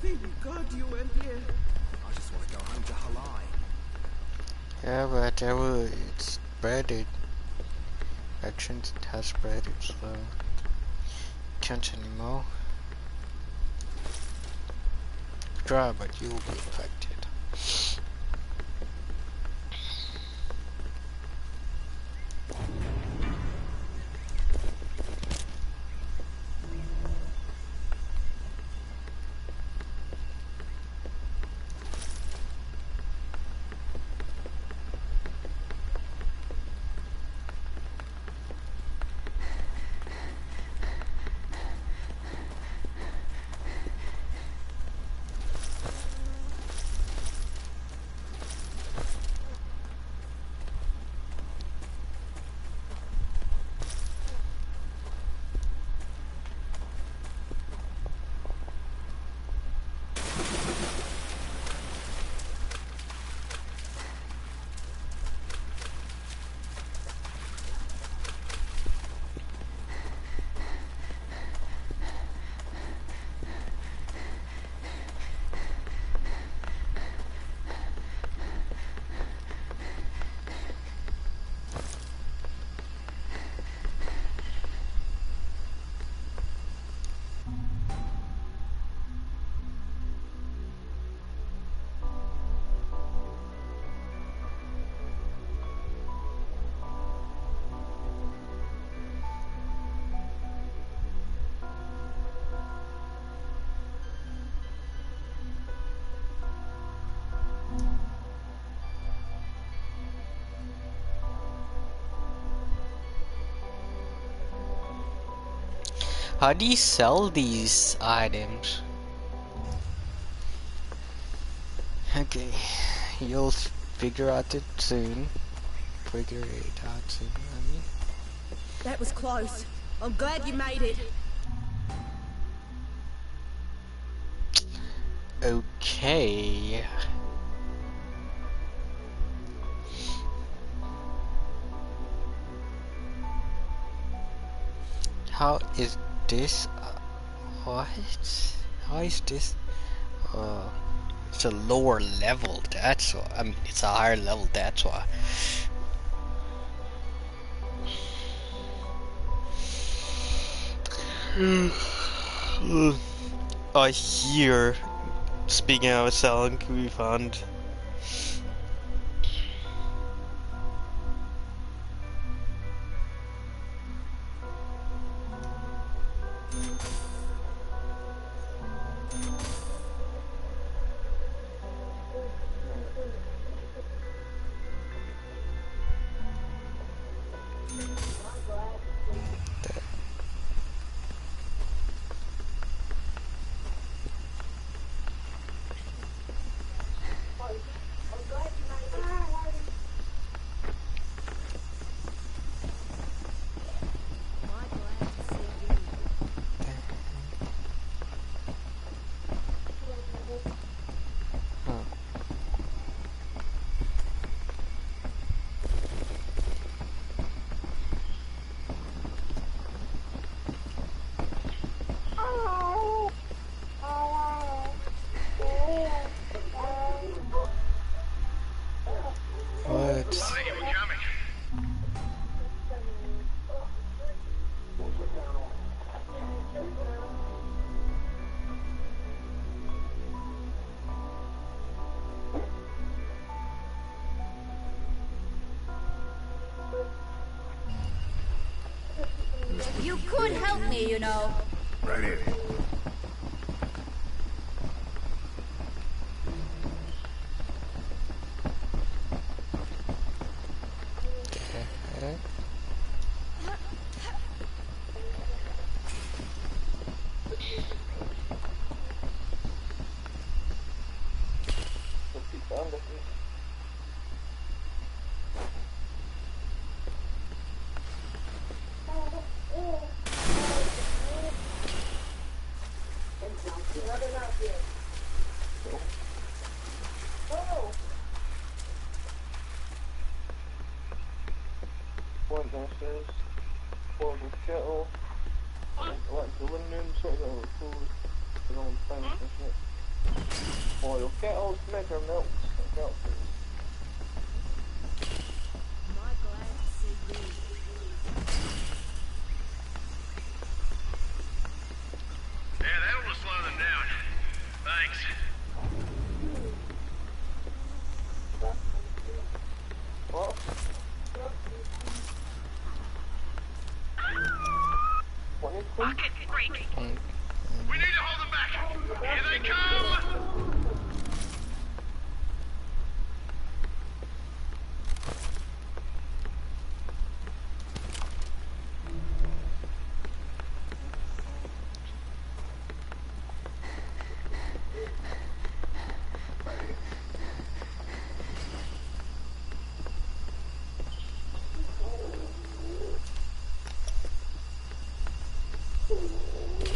Thank God you went here. I just want to go home to Halai. Yeah, but it's spreaded. Actions it has spreaded, so can't anymore. Try, but you'll be affected. How do you sell these items? Okay, you'll figure out it soon. Figure it out soon, I mean. That was close. I'm glad you made it. Okay. How is this? What? How is this? It's a lower level. That's why. I mean, it's a higher level. That's why. I hear. Speaking of selling, we found. What? You could help me, you know. Right here. One downstairs, portable kettle, like the linen, sort of the food, the own things and shit. Oil kettles, make our milk, and milk food. Yeah, that'll slow them down. Thanks. What? Pocket break. We need to hold them back. Here they come!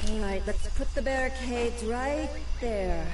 Alright, let's put the barricades right there.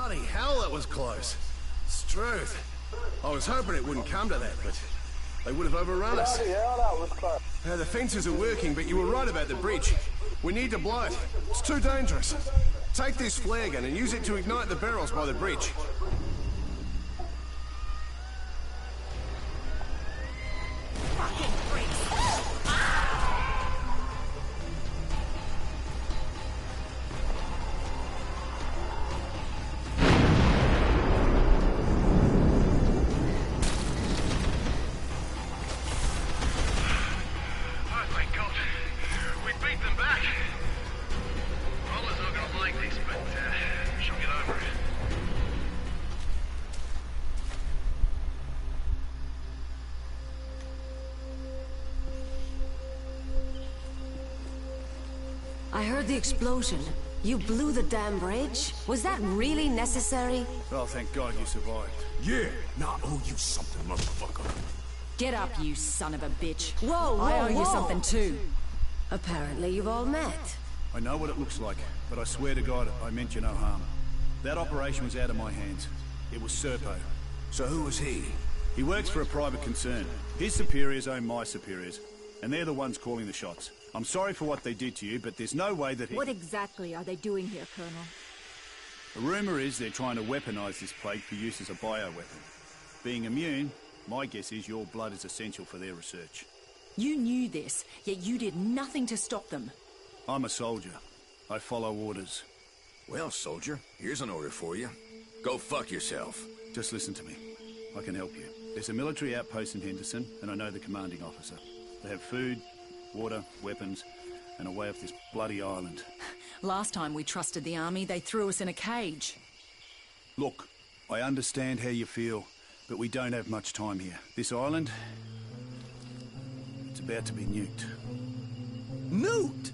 Bloody hell, that was close. Struth. I was hoping it wouldn't come to that, but they would have overrun us. Bloody hell, that was close. The fences are working, but you were right about the bridge. We need to blow it. It's too dangerous. Take this flare gun and use it to ignite the barrels by the bridge. I heard the explosion. You blew the damn bridge? Was that really necessary? Well, thank God you survived. Yeah, now I owe you something, motherfucker. Get up, you son of a bitch. Whoa, I owe whoa. you something too. Apparently you've all met. I know what it looks like, but I swear to God, I meant you no harm. That operation was out of my hands. It was Serpo. So who was he? He works for a private concern. His superiors own my superiors, and they're the ones calling the shots. I'm sorry for what they did to you, but there's no way that he... What exactly are they doing here, Colonel? The rumor is they're trying to weaponize this plague for use as a bioweapon. Being immune, my guess is your blood is essential for their research. You knew this, yet you did nothing to stop them. I'm a soldier. I follow orders. Well, soldier, here's an order for you. Go fuck yourself. Just listen to me. I can help you. There's a military outpost in Henderson, and I know the commanding officer. They have food, water, weapons, and a way off this bloody island. Last time we trusted the army, they threw us in a cage. Look, I understand how you feel, but we don't have much time here. This island, it's about to be nuked. Nuked?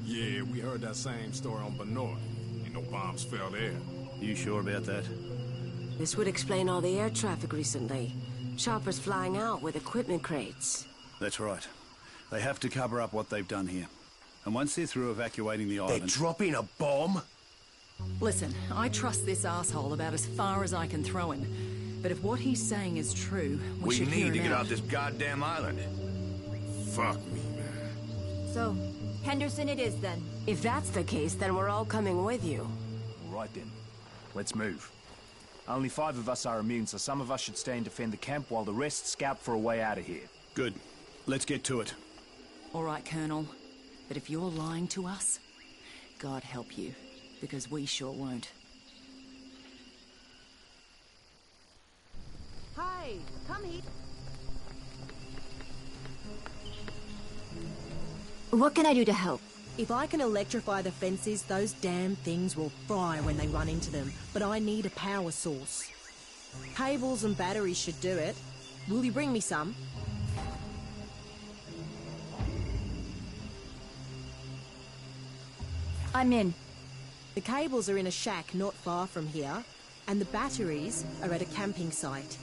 Yeah, we heard that same story on Benoit. Ain't no bombs fell there. You sure about that? This would explain all the air traffic recently. Choppers flying out with equipment crates. That's right. They have to cover up what they've done here. And once they're through evacuating the island... They're dropping a bomb? Listen, I trust this asshole about as far as I can throw him. But if what he's saying is true, we should hear need to him get out. off this goddamn island. Fuck me, man. So, Henderson it is then. If that's the case, then we're all coming with you. All right then. Let's move. Only 5 of us are immune, so some of us should stay and defend the camp while the rest scout for a way out of here. Good. Let's get to it. All right, Colonel. But if you're lying to us, God help you, because we sure won't. Hi, come here. What can I do to help? If I can electrify the fences, those damn things will fry when they run into them. But I need a power source. Cables and batteries should do it. Will you bring me some? I'm in. The cables are in a shack not far from here, and the batteries are at a camping site.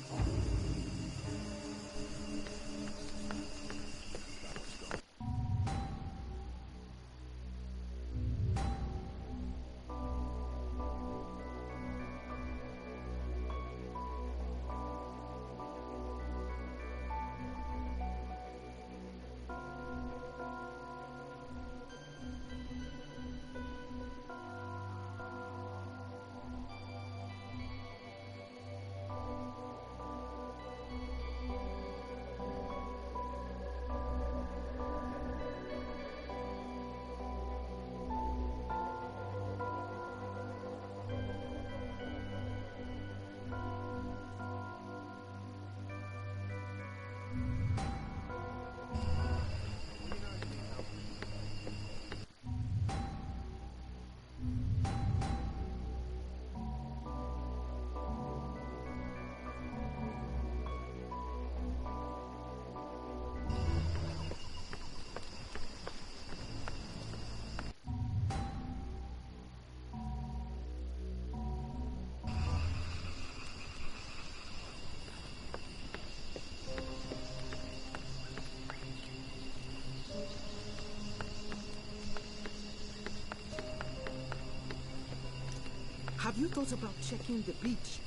Have you thought about checking the beach?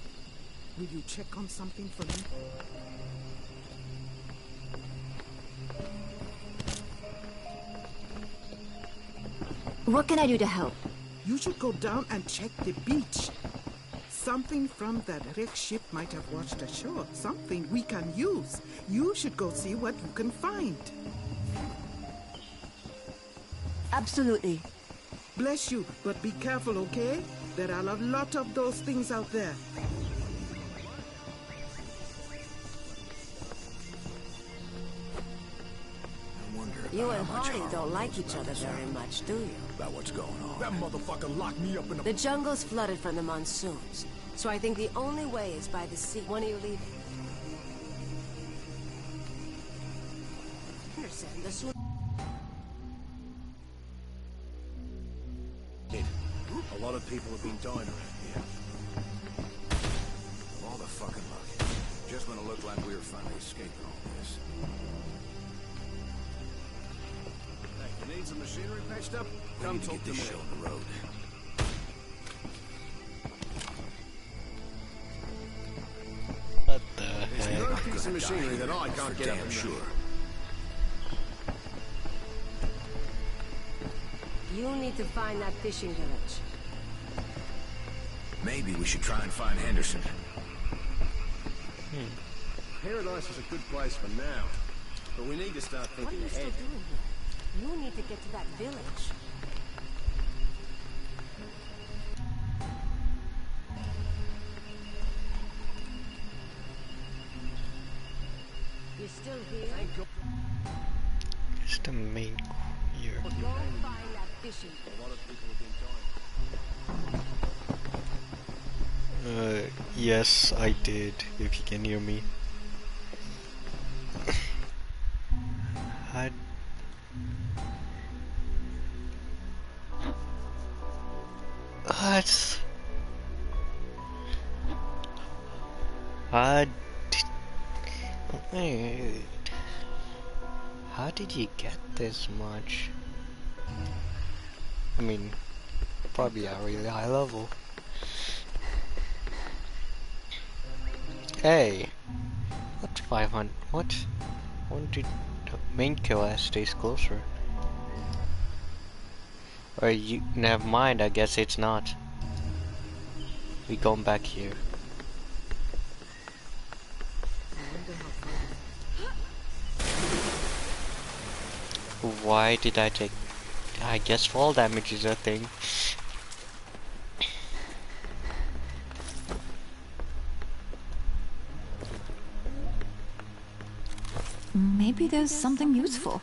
Will you check on something for me? What can I do to help? You should go down and check the beach. Something from that wrecked ship might have washed ashore. Something we can use. You should go see what you can find. Absolutely. Bless you, but be careful, okay? There are a lot of those things out there. You and Hardy don't like each other very much, do you? About what's going on. That motherfucker locked me up in The jungle's flooded from the monsoons, so I think the only way is by the sea. When are you leaving? Here, send the swim. A lot of people have been dying around here. All the fucking luck. Just when it looked like we were finally escaping all this. Hey, you need some machinery patched up? Come talk to me. Show on the road. What the There's heck? no piece of machinery that I can't get up and sure. You need to find that fishing village. Maybe we should try and find Henderson. Paradise is a good place for now, but we need to start What are thinking you still ahead. doing here? You need to get to that village. You still here? It's the main here. Go find that fishing village. A lot of people have been dying. Yes, I did, if you can hear me. I... What? Wait. How did you get this much? I mean, probably a really high level. Hey, what 500? What? 100? Main QS stays closer. Or you? Never mind. I guess it's not. We going back here. Why did I take? I guess fall damage is a thing. Maybe there's something useful.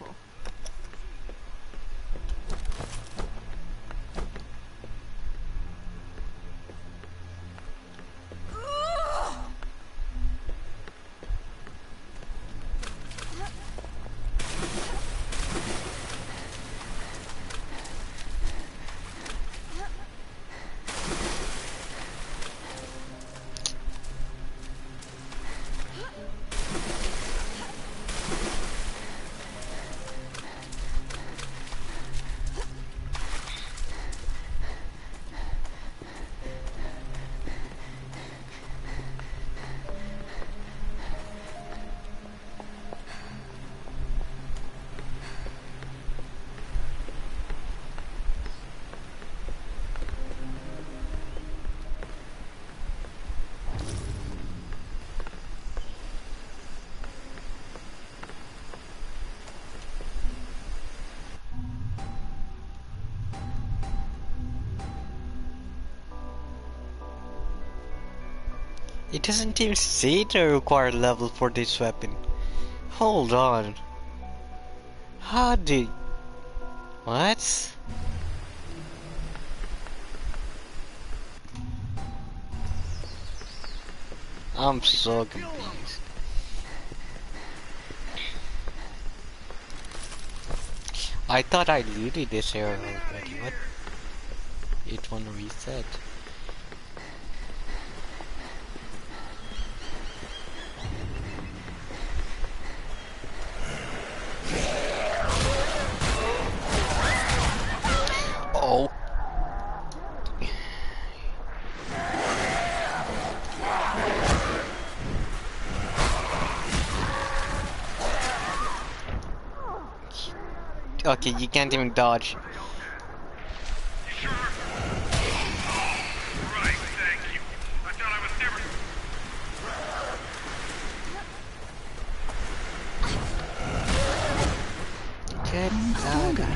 It doesn't even say the required level for this weapon. Hold on. How did... What? I'm so confused. I thought I looted this area already. What? It won't reset. Oh. Okay, you can't even dodge. Get stronger.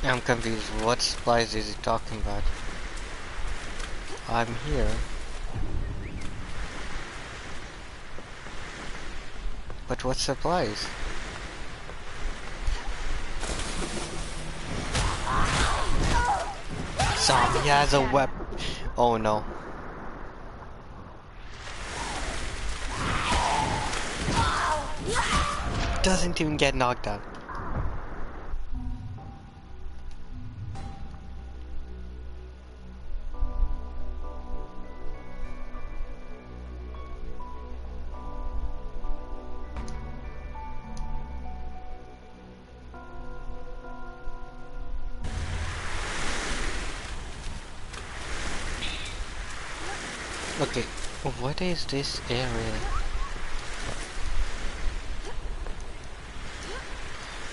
I'm confused. What supplies is he talking about? I'm here. But what supplies? Zombie has a weapon. Oh no. Doesn't even get knocked out. Okay, what is this area?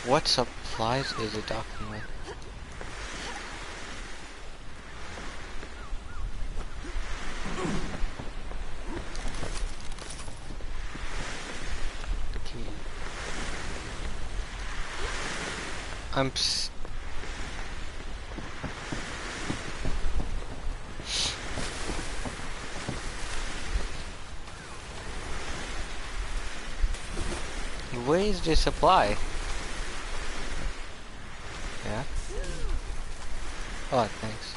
What supplies is it talking about? Okay. Where is the supply? Yeah. Oh, thanks.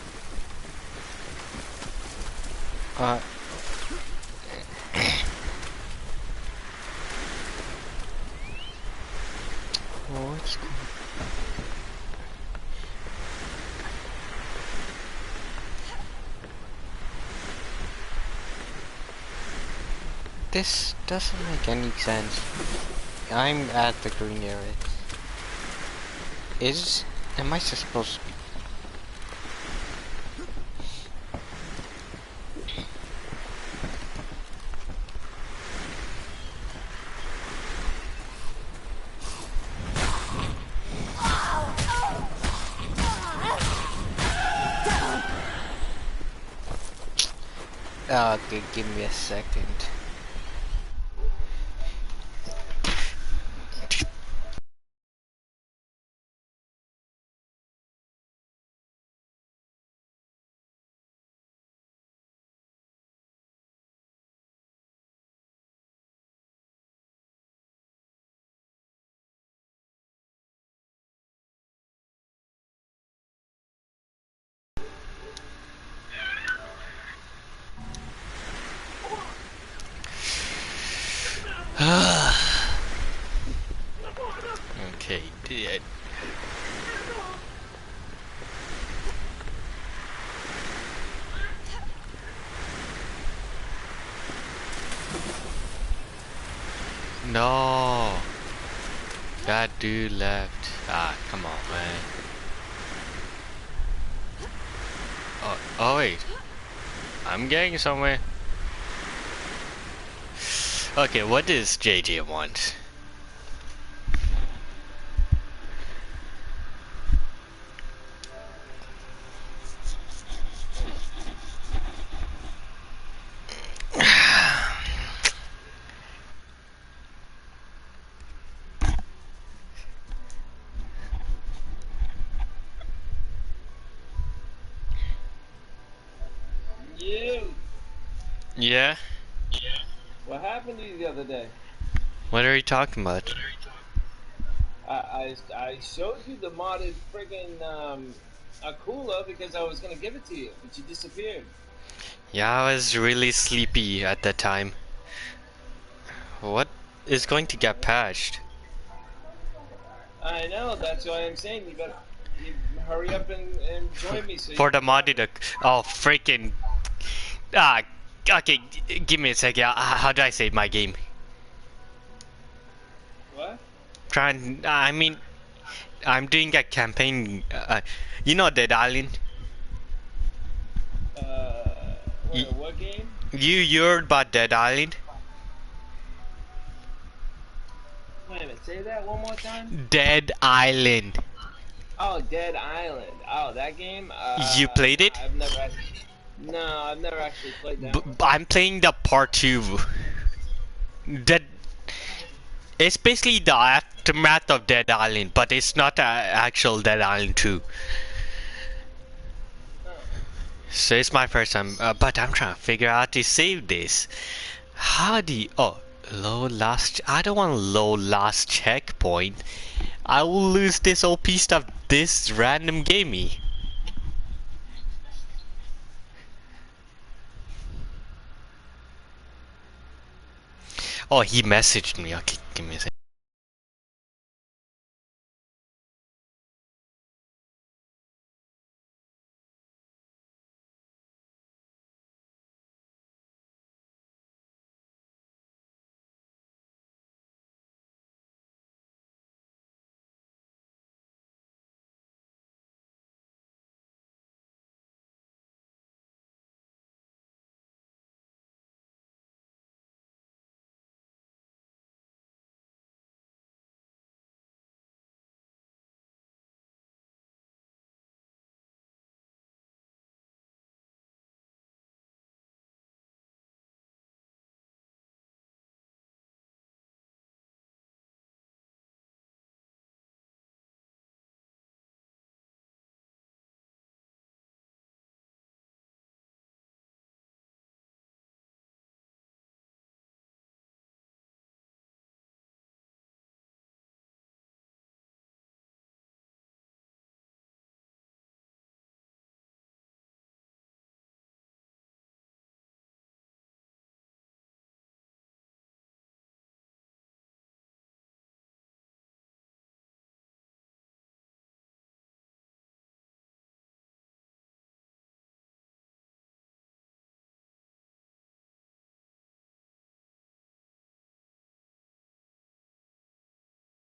What's going on? This doesn't make any sense. I'm at the green area. Am I supposed to be? Okay, give me a second. Okay, dead. No, that dude left. Ah, come on, man. Oh wait, I'm getting somewhere. Okay, what does JJ want? You. Yeah? What happened to you the other day? What are you talking about? I showed you the modded friggin' Akula because I was gonna give it to you, but you disappeared. Yeah, I was really sleepy at that time. What is going to get patched? I know, that's why I'm saying you hurry up and join me so you For the can modded, oh freaking, ah, okay, give me a second. How do I save my game? What? I mean, I'm doing a campaign. You know Dead Island. Wait, what game? You heard about Dead Island? Wait a minute, say that one more time? Dead Island. Oh, Dead Island. Oh, that game? You played it? No, I've never actually played that one. I'm playing the part 2. Dead. It's basically the aftermath of Dead Island, but it's not actual Dead Island 2. So it's my first time, but I'm trying to figure out how to save this. How do you... Oh, low last... I don't want low last checkpoint. I will lose this OP stuff this random gave me. Oh, he messaged me. Okay, give me a second.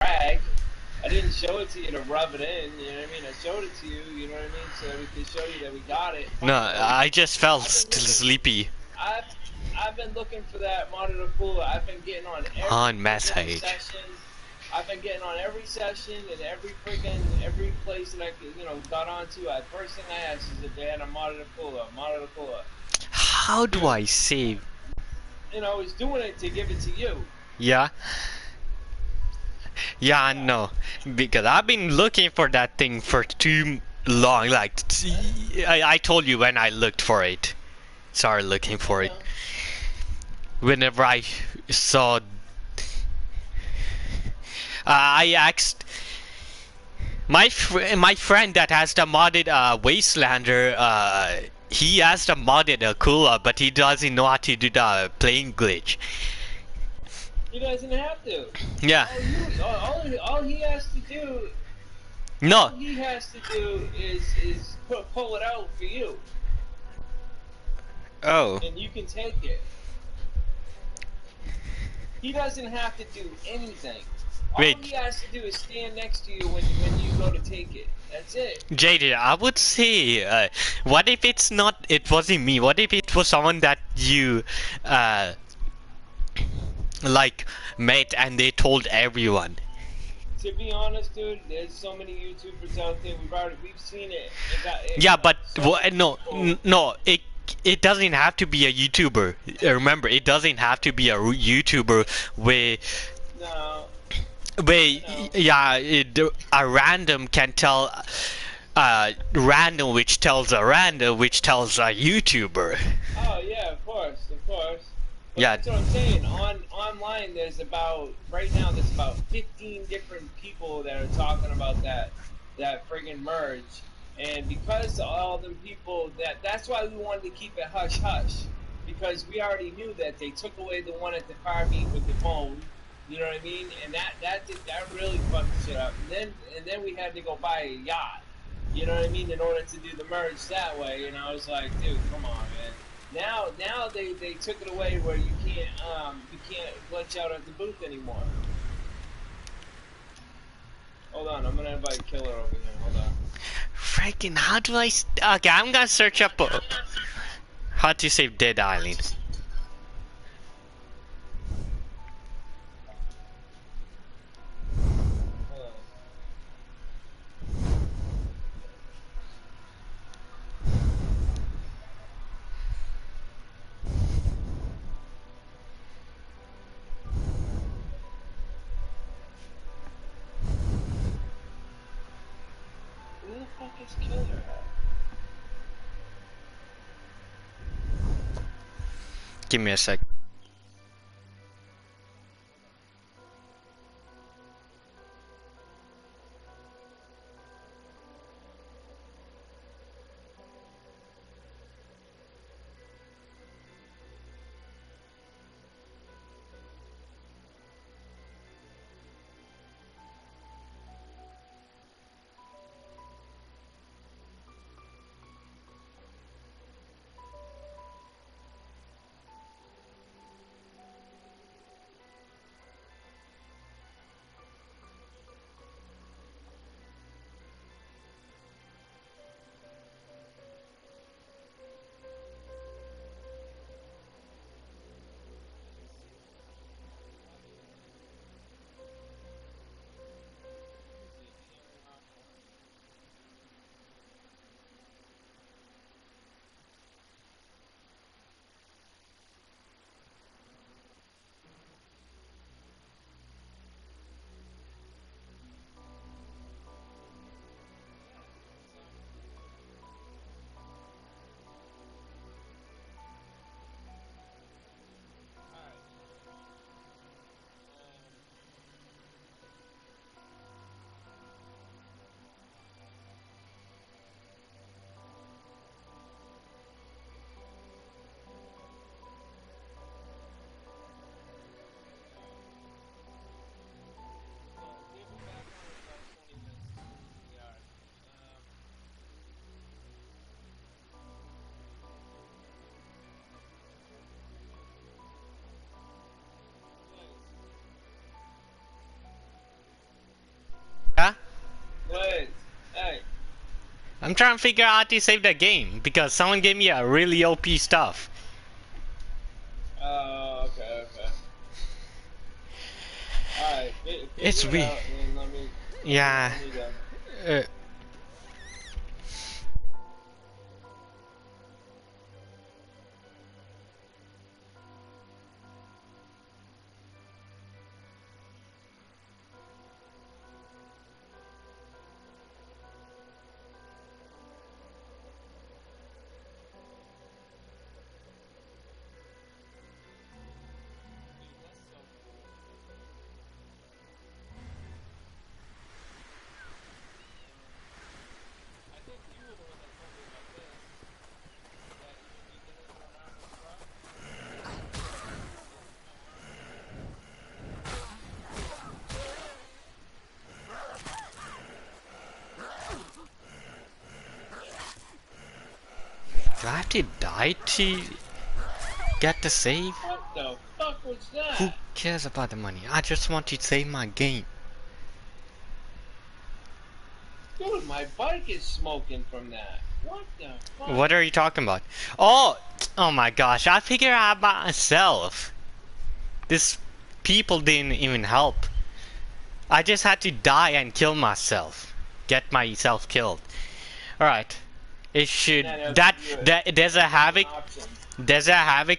Brag. I didn't show it to you to rub it in, you know what I mean? I showed it to you, you know what I mean? So we could show you that we got it. No, I just felt sleepy. I've been looking for that monitor cooler. I've been getting on On every message. session. I've been getting on every session and every place that I could, got onto. First thing I asked is if they had a monitor cooler, How do I save? I was doing it to give it to you. Yeah. Yeah, I know. Because I've been looking for that thing for too long. Like, I told you when I looked for it. Started looking for it. Whenever I saw... I asked... My friend that has the modded Wastelander, he has the modded Akula, but he doesn't know how to do the playing glitch. He doesn't have to. Yeah. All he has to do. No. All he has to do is pull it out for you. Oh. And you can take it. He doesn't have to do anything. Wait. All he has to do is stand next to you when you go to take it. That's it. JD, I would say, what if it's not? It wasn't me. What if it was someone that you, like met and they told everyone? To be honest, dude, there's so many YouTubers out there. We've seen it. Yeah, but no, it doesn't have to be a YouTuber. Remember, it doesn't have to be a YouTuber where. No. Wait, yeah, a random can tell. random which tells a random which tells a YouTuber. Oh yeah, of course. But Yeah. that's what I'm saying. Online, there's about right now there's about 15 different people that are talking about that friggin' merge, and because all them people that's why we wanted to keep it hush hush, because we already knew that they took away the one at the car meet with the phone. You know what I mean? And that really fucked shit up. And then we had to go buy a yacht. You know what I mean? In order to do the merge that way, and I was like, dude, come on, man. Now they took it away where you can't glitch out at the booth anymore. Hold on, I'm gonna invite Killer over here. Hold on. Freaking, how do I? Okay, I'm gonna search up how to save Dead Island. Who the fuck is Killer at? Give me a sec. Yeah? Wait, hey. I'm trying to figure out how to save that game because someone gave me a really OP stuff. Okay. Alright, It's figure it weird. out and then let me Yeah. know. Do I have to die to get the save? What the fuck was that? Who cares about the money? I just want to save my game. Dude, my bike is smoking from that. What the fuck? What are you talking about? Oh my gosh, I figured out myself. This people didn't even help. I just had to die and kill myself. Get myself killed. Alright. It should that there's a havoc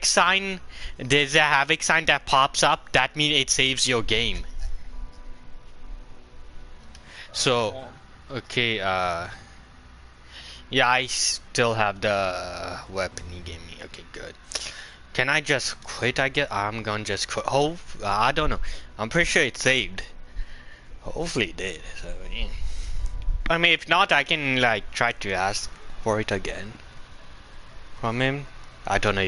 sign. There's a havoc sign that pops up. That means it saves your game. So okay, Yeah, I still have the weapon he gave me. Okay, good. Can I just quit? I'm gonna just quit. I don't know. I'm pretty sure it saved. Hopefully it did. So, yeah. I mean, if not, I can like try to ask for it again from him. I don't know if